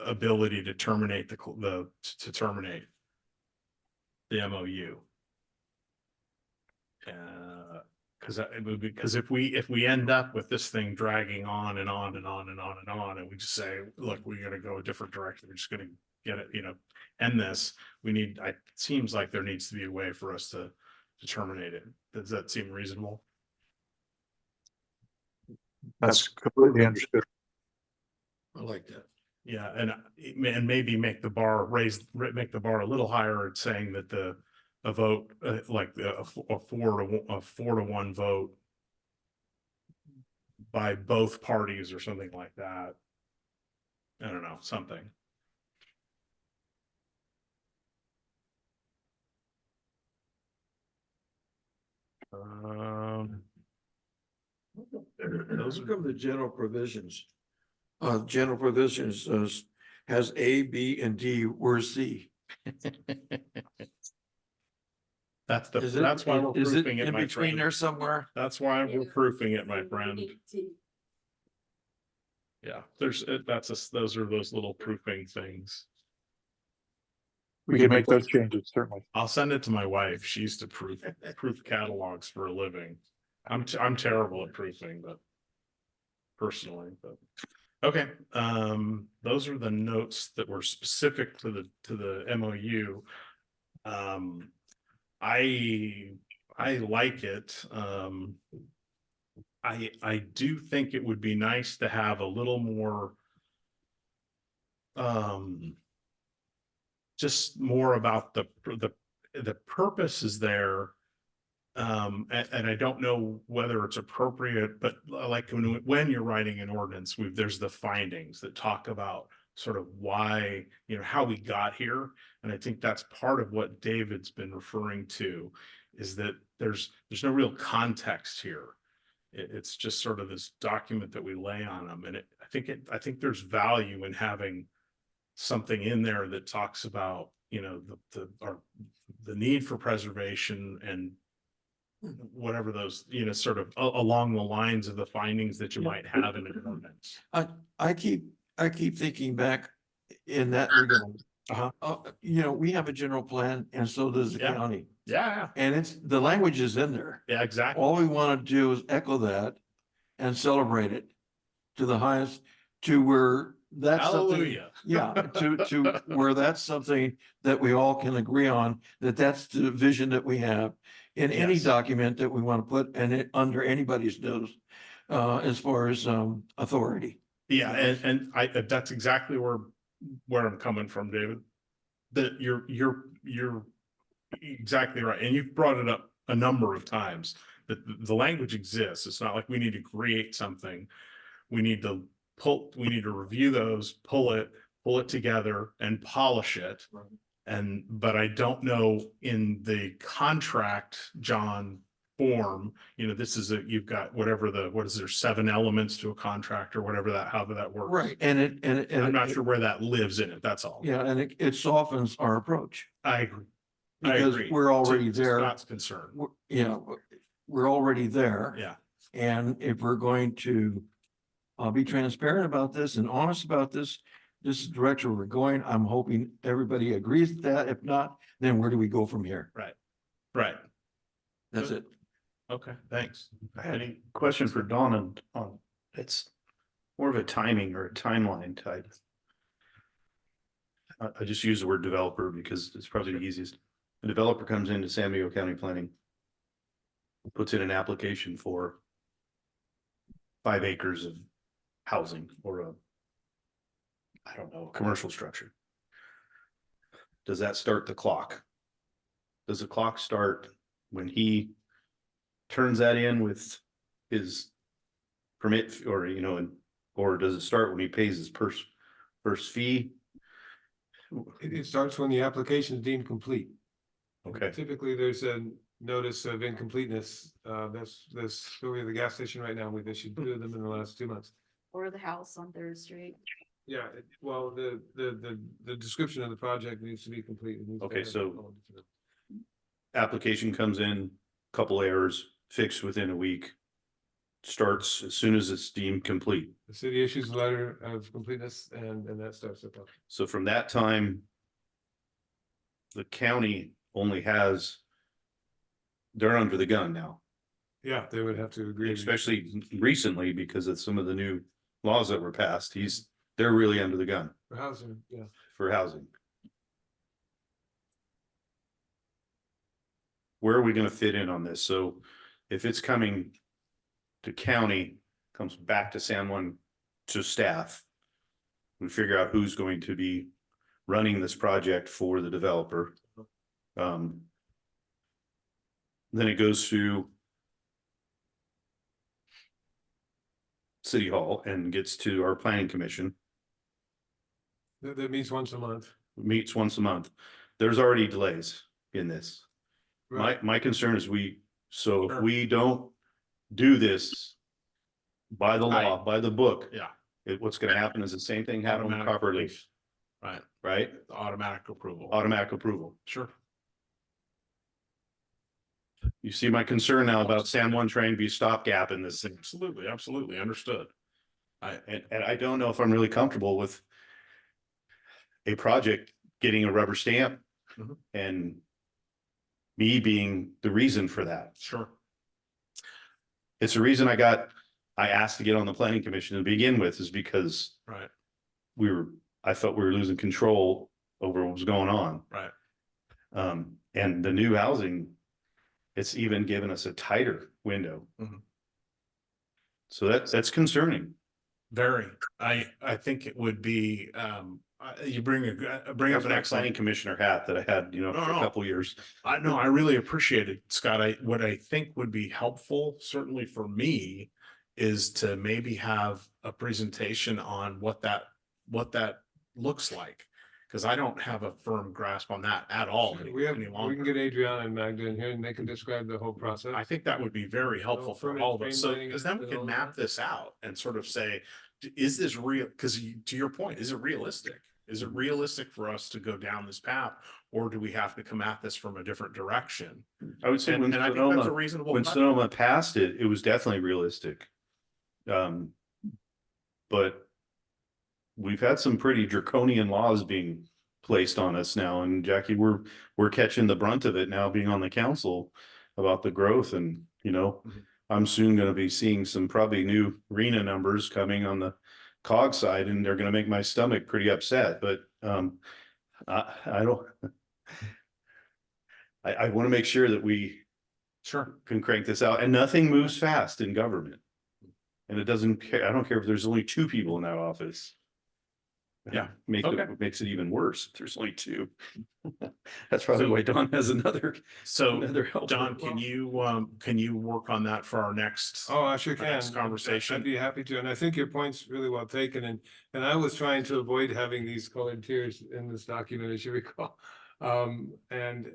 ability to terminate terminate the MOU. Because if we end up with this thing dragging on and on and on and on and on, and we just say, look, we're going to go a different direction, we're just going to get it, end this, it seems like there needs to be a way for us to terminate it. Does that seem reasonable? That's completely understood. I like that. Yeah, and maybe make the bar make the bar a little higher, saying that a vote, like a 4-1 vote by both parties or something like that. I don't know, something. Those are the general provisions. General provisions has A, B, and D, where's C? That's Is it- that's why we're is it proofing it, in my between friend. there somewhere? That's why we're proofing it, my friend. Yeah, those are those little proofing things. We can make those changes, certainly. I'll send it to my wife. She used to proof catalogs for a living. I'm terrible at proofing, but personally, but okay. Those are the notes that were specific to the MOU. I like it. I do think it would be nice to have a little more just more about the purpose is there. And I don't know whether it's appropriate, but like when you're writing an ordinance, there's the findings that talk about sort of why, how we got here. And I think that's part of what David's been referring to, is that there's no real context here. It's just sort of this document that we lay on them. And I think there's value in having something in there that talks about, the need for preservation and whatever those, sort of along the lines of the findings that you might have in an ordinance. I keep thinking back in that regard. We have a general plan and so does the Yeah. county. Yeah, And the language is in there. yeah, exactly. All we want to do is echo that and celebrate it to the highest, to where that's something. Hallelujah. Yeah, to where that's something that we all can agree on, that's the vision that we have in any Yes. document that we want to put and it under anybody's nose, as far as authority. Yeah, and that's exactly where I'm coming from, David. That you're exactly right. And you've brought it up a number of times that the language exists. It's not like we need to create something. We need to review those, pull it together and polish it. But I don't know in the contract, John, form, you've got what is there, 7 elements to a contract or whatever however that works. Right, and I'm not sure where that lives in it, that's all. Yeah, and it softens our approach. I agree. Because we're already To there. Scott's concern. We're already there. Yeah. And if we're going to be transparent about this and honest about this is the direction we're going. I'm hoping everybody agrees with that. If not, then where do we go from here? Right. That's it. Okay, thanks. I had a question for Dawn on, it's more of a timing or a timeline type. I just use the word developer because it's probably the easiest. A developer comes into San Diego County Planning, puts in an application for 5 acres of housing or I don't know, commercial structure. Does that start the clock? Does the clock start when he turns that in with his permit or, or does it start when he pays his first fee? It starts when the application is deemed complete. Okay, Typically, there's a notice of incompleteness. That's story of the gas station right now. We've issued 2 of them in the last 2 months. Or the house on Third Street. Yeah, well, the description of the project needs to be complete. It needs to Okay, have so- all the- application comes in, couple errors, fixed within a week. Starts as soon as it's deemed complete. The city issues a letter of completeness and that starts the process. So from that time, the county only they're under the gun now, Yeah, they would have to agree. especially recently because of some of the new laws that were passed. They're really under the gun. For housing, yeah. for housing. Where are we gonna fit in on this? So if it's coming to county, comes back to San Juan to staff, we figure out who's going to be running this project for the developer. Then it goes to City Hall and gets to our planning commission, That meets once a month. meets once a month. There's already delays in this. My concern is so if Sure. we don't do this by the law, Right. by the book, Yeah, what's gonna happen is the same thing happened with Automatic Copper release. Leaf, right. right? Automatic approval. Automatic approval. Sure. You see my concern now about San Juan trying to be a stopgap in this thing. Absolutely, absolutely understood. And I don't know if I'm really comfortable with a project getting a rubber stamp Mhm. and me being the reason for that. Sure. It's the reason I asked to get on the planning commission to begin with, is because Right, I felt we were losing control over what was going on. right. And the new housing, it's even given us a tighter window. Mhm. So that's concerning. Very. I think it would be, you bring up That's an my planning excellent. commissioner hat that I had, for No, a no. couple years. I know, I really appreciate it, Scott. What I think would be helpful, certainly for me, is to maybe have a presentation on what that looks like. Cause I don't have a firm grasp on that at all We any can longer. get Adriana and Magda in here and they can describe the whole process. I think that would be very helpful for permit all of us. So, streamlining because then we and can all map that. this out and sort of say, is this real? Because to your point, is it realistic? Is it realistic for us to go down this path? Or do we have to come at this from a different direction? I would say And when I think that's a Sonoma, reasonable. when question. Sonoma passed it, it was definitely realistic. But we've had some pretty draconian laws being placed on us now, and Jackie, we're catching the brunt of it now, being on the council about the growth, and Mhm. I'm soon gonna be seeing some probably new RENA numbers coming on the COG side, and they're gonna make my stomach pretty upset, but I don't. I want to make sure that we Sure. can crank this out, and nothing moves fast in government. And it doesn't care, I don't care if there's only 2 people in that office. Yeah. Makes Okay. makes it even worse if there's only 2. That's probably why Don has another So, helper. Don, can you work on that for our next? Oh, I sure our can. next conversation? I'd be happy to. And I think your point's really well taken. And I was trying to avoid having these colored tiers in this document, as you recall. And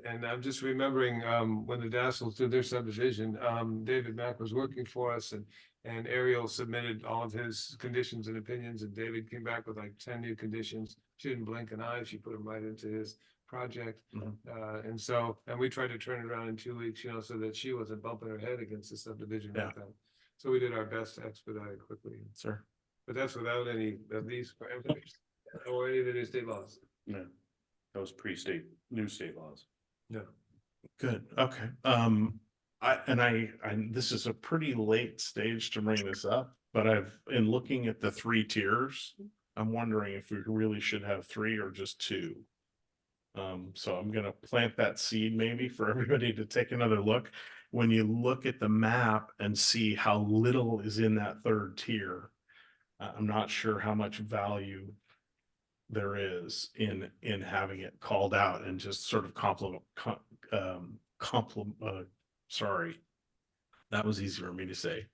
I'm just remembering, when the Dassels did their subdivision, David Mack was working for us and Ariel submitted all of his conditions and opinions, and David came back with like 10 new conditions. She didn't blink an eye. She put them right into his project. Mhm. And we tried to turn it around in 2 weeks, so that she wasn't bumping her head against the subdivision. Yeah. like that. So we did our best to expedite it quickly, Sir. but that's without any of these parameters or any of the new state laws. No, that was new state laws. No. Good, okay. This is a pretty late stage to bring this up, but in looking at the 3 tiers, I'm wondering if we really should have 3 or just 2. So I'm gonna plant that seed maybe for everybody to take another look. When you look at the map and see how little is in that 3rd tier, I'm not sure how much value there is in having it called out and just sort of sorry, that was easy for me to say.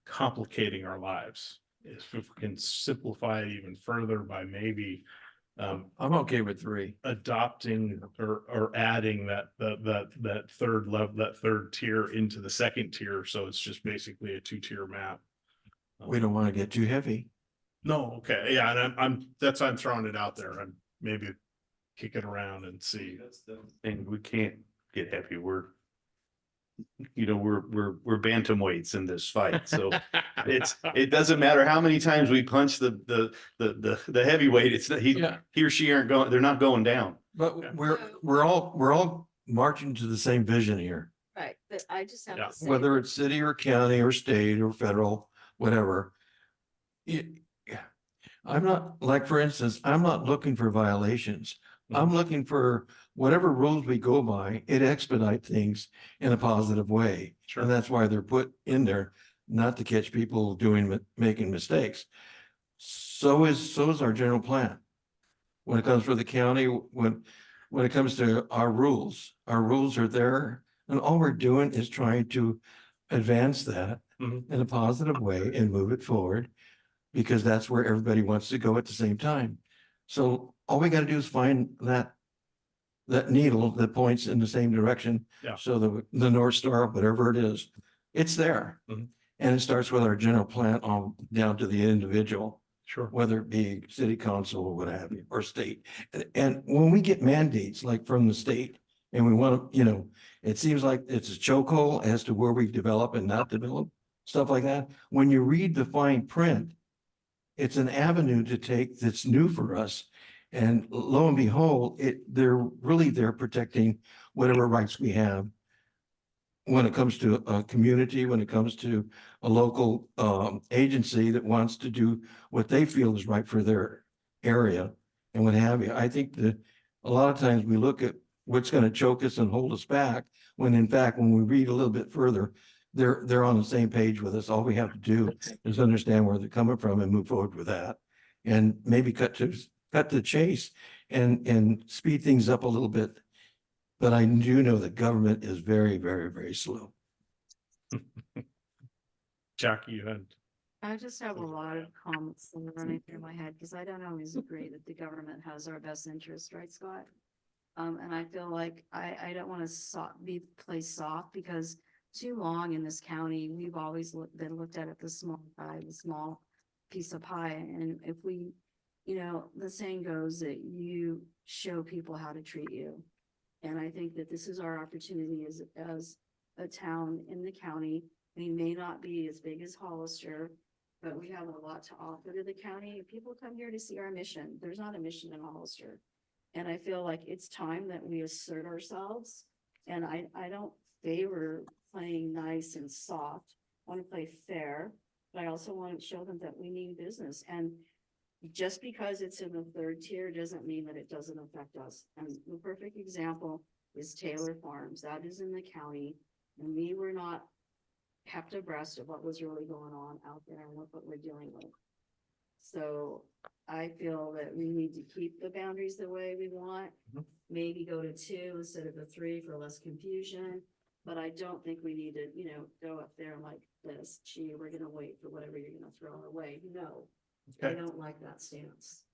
Complicating our lives. If we can simplify it even further by maybe I'm okay with 3. adopting or adding that 3rd level, that 3rd tier into the 2nd tier, so it's just basically a 2-tier map. We don't want to get too heavy. No, okay, yeah, and I'm throwing it out there, and maybe kick it around and see. And we can't get heavy. We're bantamweights in this fight, so it doesn't matter how many times we punch the heavyweight. It's not, he or she aren't going. They're not going down. But we're all marching to the same vision here, Right, but I just have Yeah. to say. whether it's city or county or state or federal, whatever. I'm not, like, for instance, I'm not looking for violations. I'm looking for whatever rules we go by, it expedite things in a positive way. Sure. And that's why they're put in there, not to catch people making mistakes. So is our general plan. When it comes for the county, when it comes to our rules are there. And all we're doing is trying to advance that Mhm. in a positive way and move it forward, because that's where everybody wants to go at the same time. So all we got to do is find that needle that points in the same direction. Yeah. So the North Star, whatever it is, it's there. Mhm. And it starts with our general plan on down to the individual, Sure. whether it be city council or what have you, or state. And when we get mandates like from the state and we want to, it seems like it's a chokehold as to where we develop and not develop, stuff like that. When you read the fine print, it's an avenue to take that's new for us. And lo and behold, they're protecting whatever rights we have when it comes to a community, when it comes to a local agency that wants to do what they feel is right for their area and what have you. I think that a lot of times we look at what's going to choke us and hold us back, when in fact, when we read a little bit further, they're on the same page with us. All we have to do is understand where they're coming from and move forward with that. And maybe cut to the chase and speed things up a little bit. But I do know that government is very, very, very slow. Jackie, you had. I just have a lot of comments that are running through my head because I don't always agree that the government has our best interest, right, Scott? And I feel like I don't want to play soft, because too long in this county, we've always been looked at the small pie, the small piece of pie. And if we, the saying goes that you show people how to treat you. And I think that this is our opportunity as a town in the county. We may not be as big as Hollister, but we have a lot to offer to the county. People come here to see our mission. There's not a mission in Hollister. And I feel like it's time that we assert ourselves. And I don't favor playing nice and soft. I want to play fair, but I also want to show them that we mean business. And just because it's in the third tier doesn't mean that it doesn't affect us. And the perfect example is Taylor Farms. That is in the county. And we were not kept abreast of what was really going on out there and what we're dealing with. So I feel that we need to keep the boundaries the way we want, maybe go to 2 instead of the 3 for less confusion. But I don't think we need to, go up there like this. Gee, we're going to wait for whatever you're going to throw our way. No, I Okay. don't like that stance.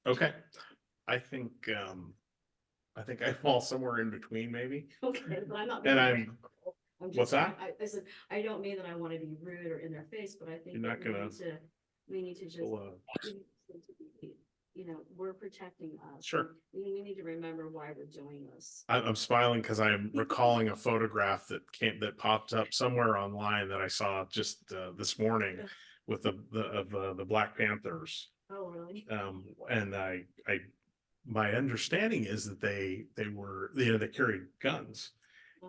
Okay. I think I fall somewhere in between maybe. Okay, but I'm not. And Just what's that? I said, I don't mean that I want to be rude or in their face, but I think You're not that gonna- we need to just, Well, we're protecting us. Sure. We need to remember why we're doing this. I'm smiling because I'm recalling a photograph that popped up somewhere online that I saw just this morning with the Black Panthers. Oh, really? And my understanding is that they were, they carried guns,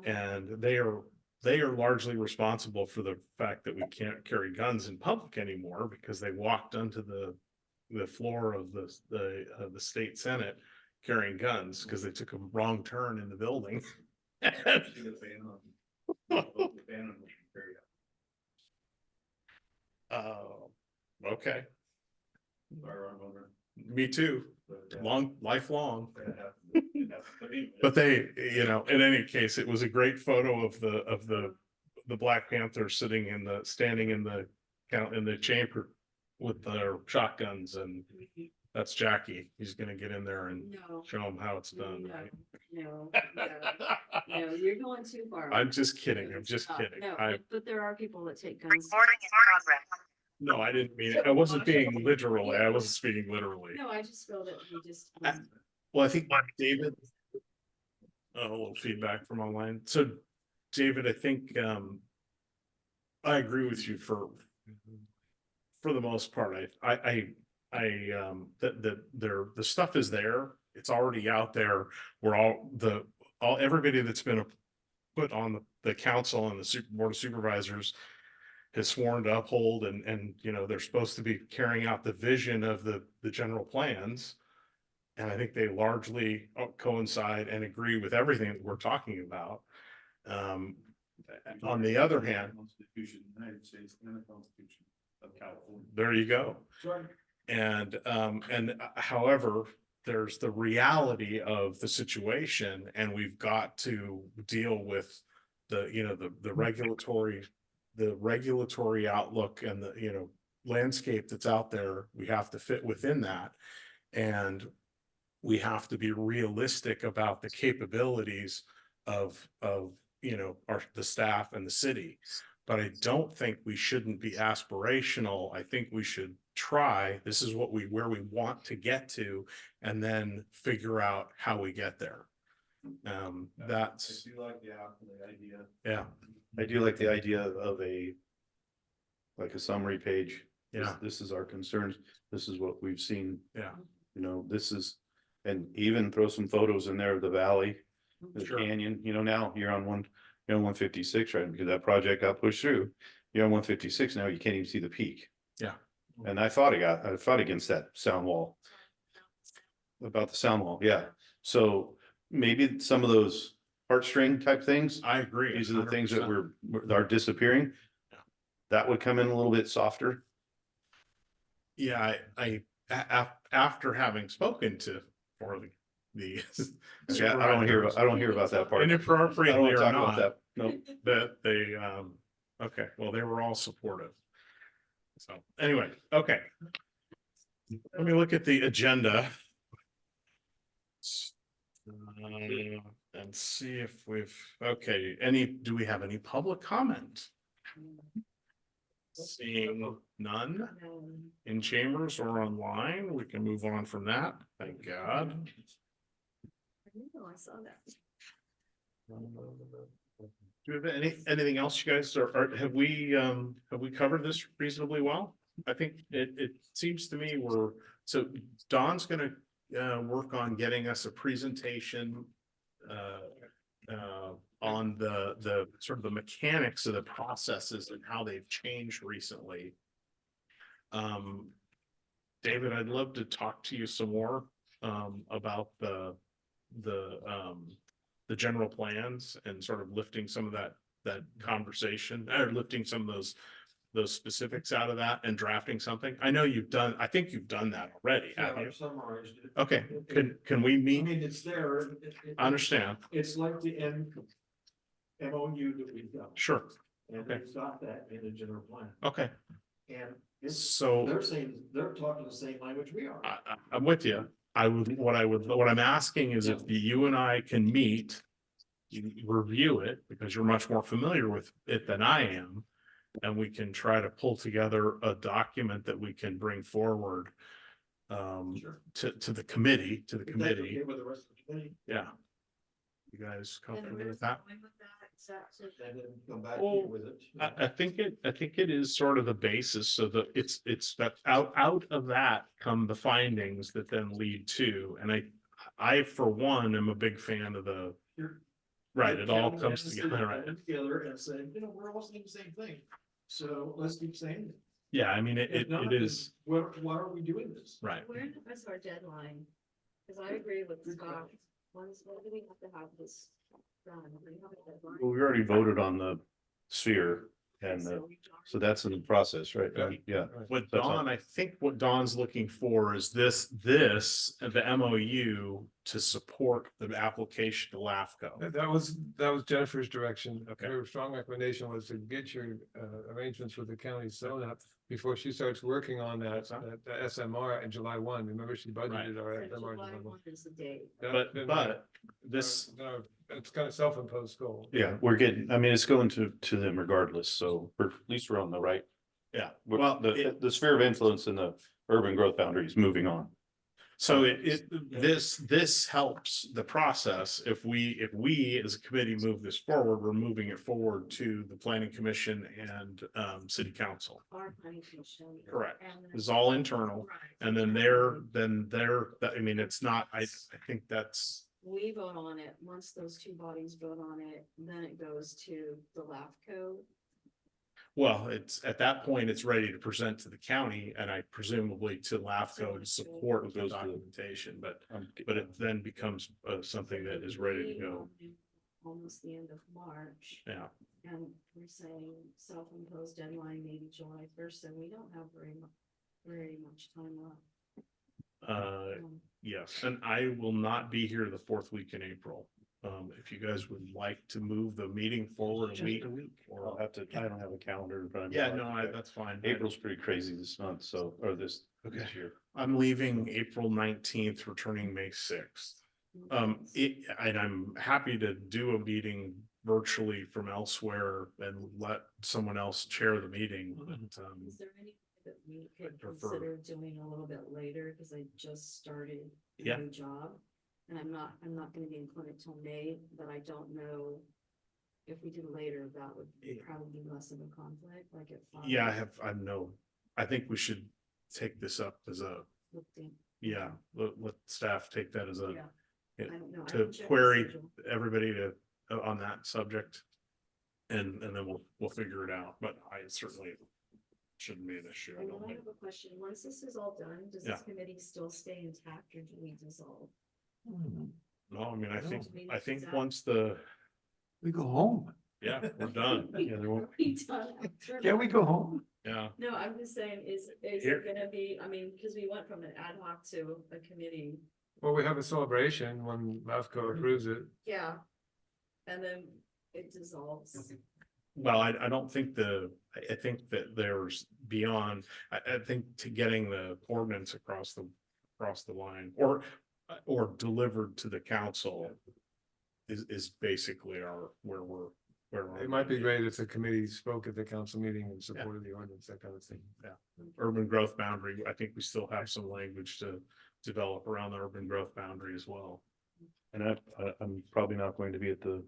and they are largely responsible for the fact that we can't carry guns in public anymore, because they walked onto the floor of the state senate carrying guns because they took a wrong turn in the building. Okay. Me too. Lifelong. But they, in any case, it was a great photo of the Black Panther standing in the chamber with their shotguns, and that's Jackie. He's gonna get in there and No, show them how it's done. Right? no, you're going too far. I'm just kidding. I'm just Stop. kidding. No, I but there are people that take guns. No, I didn't mean it. I wasn't being literally. I wasn't speaking literally. No, I just feel that we just. Well, I think David, a little feedback from online. So David, I think I agree with you for the most part. The stuff is there. It's already out there. Everybody that's been put on the council and the board of supervisors has sworn to uphold and, you know, they're supposed to be carrying out the vision of the general plans. And I think they largely coincide and agree with everything that we're talking about. On the other hand, Constitution, of the United States and the Constitution of California. there you go. And however, there's the reality of the situation, and we've got to deal with the, you know, the regulatory outlook and the, you know, landscape that's out there. We have to fit within that. And we have to be realistic about the capabilities of, you know, the staff and the city. But I don't think we shouldn't be aspirational. I think we should try, this is where we want to get to, and then figure out how we get there. That's, I do like the idea. yeah, I do like the idea of like a summary page. yeah, This is our concerns. This is what we've seen. yeah, You know, this is, and even throw some photos in there of the valley, the Sure. canyon. You know, now you're on 156, right? Because that project got pushed through. You're on 156 now. You can't even see the peak. yeah. And I fought against that sound wall. About the sound wall, yeah. So maybe some of those heartstring type things. I agree. These are the things that 100%. are disappearing. Yeah. That would come in a little bit softer. Yeah, after having spoken to for the Yeah, I don't hear about that part. I inappropriately don't or talk about not, that. No. that they, okay, well, they were all supportive. So anyway, okay. Let me look at the agenda. And see if okay, do we have any public comment? Seeing none in chambers or online, we can move on from that. Thank God. I saw that. Do we have anything else, you guys, or have we covered this reasonably well? I think it seems to me so Dawn's gonna work on getting us a presentation on the sort of the mechanics of the processes and how they've changed recently. David, I'd love to talk to you some more about the general plans and sort of lifting some of that conversation, or lifting some of those specifics out of that and drafting something. I know I think you've done that already, haven't you? Summarized it. Okay, can we I meet? mean, it's there. I understand. It's like the MOU that we've done. Sure. And Okay. we've got that in the general plan. Okay, And it's, so they're talking the same language we are. I'm with you. What I'm asking is if you and I can meet, you review it, because you're much more familiar with it than I am. And we can try to pull together a document that we can bring forward Sure. to the committee, If that's okay with the rest of the committee, Yeah. You guys comfortable And with that? going with that, is that to- and then come back Well, with it. I think it is sort of the basis, so that it's that out of that come the findings that then lead to, and I for one am a big fan of You're- right, it all County comes and the together, city right? come Together and saying, we're all saying the same thing. So let's keep saying it. Yeah, I mean, If it not, is, then why are we doing this? right. When is our deadline? Cause I agree with Scott. When do we have to have this done? Do we have a deadline? Well, we already voted on the sphere and so that's in the process, right? Yeah. What That's all. Dawn, I think what Dawn's looking for is the MOU to support the application to LAFCO. That was Jennifer's direction. Okay. Her strong recommendation was to get your arrangements with the county sewn up before she starts working on that SMR in July 1. Remember, she budgeted our So SMR. in July July 1. 1 is the date. That's been But this, it's kind of self-imposed goal. Yeah, it's going to them regardless. So at least we're on the right. yeah, Well, the sphere of influence in the urban growth boundary is moving on. so this helps the process. If we as a committee move this forward, we're moving it forward to the planning commission and city council. Our planning commission. Correct. and then- It's all internal. Right. And then I mean, it's not, I think that's, We vote on it. Once those two bodies vote on it, then it goes to the LAFCO. Well, it's, at that point, it's ready to present to the county and I presumably to LAFCO to support the Goes to- documentation, but it then becomes something that is ready to go. Almost the end of March, Yeah, and we're saying self-imposed deadline maybe July 1st, so we don't have very much time left. yes, and I will not be here the fourth week in April. If you guys would like to move the meeting forward a week. I'll have to, I don't have a calendar, but I'm. Yeah, no, that's fine. April's pretty crazy this month, so, or this Okay. year. I'm leaving April 19th, returning May 6th. And I'm happy to do a meeting virtually from elsewhere and let someone else chair the meeting, but, Is there any way that we could prefer- consider doing a little bit later, because I just started a Yeah. new job? And I'm not gonna be in clinic till May, but I don't know if we do later, that would probably be less of a conflict, like at 5. yeah, I think we should take this up as a, yeah, let staff take that as a, Yeah. it- I don't know. I to can check the query schedule. everybody to, on that subject. And then we'll figure it out, but I certainly shouldn't be an issue. I And don't then I think. have a question, once this is all done, does Yeah. this committee still stay intact or do we dissolve? No, I mean, I think, No. I think once the, We go home. yeah, we're done. Yeah, there won't, Are we done after Can we that? go home? Yeah, No, I'm just saying, is Here- it gonna be, I mean, because we went from an ad hoc to a committee. Well, we have a celebration when LAFCO approves it. Yeah. And then it dissolves. well, I don't think I think that there's beyond, I think to getting the ordinance across the line or delivered to the council is basically where we're. It might be great if the committee spoke at the council meeting and supported the ordinance, that kind of thing. Urban growth boundary, I think we still have some language to develop around the urban growth boundary as well. and I'm probably not going to be at the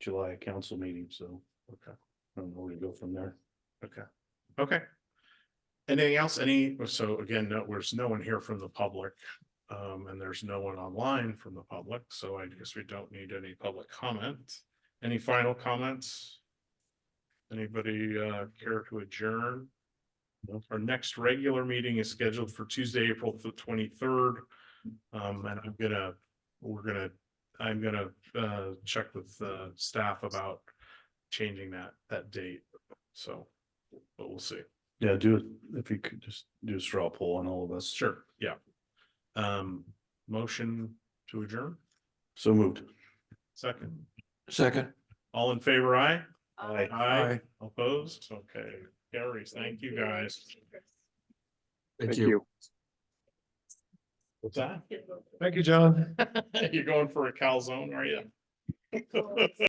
July council meeting, so. Okay. I don't know where to go from there. Okay. Anything else? So again, there's no one here from the public. And there's no one online from the public, so I guess we don't need any public comment. Any final comments? Anybody care to adjourn? Our next regular meeting is scheduled for Tuesday, April 23rd. And I'm gonna check with staff about changing that date. So, but we'll see. Yeah, if you could just do a straw poll on all of us. Sure, yeah. Motion to adjourn, So moved. second. Second. All in favor, aye? Aye. Aye. Opposed? Okay, carries. Thank you, guys. Thank you. What's that? Thank you, John. You're going for a calzone, are you?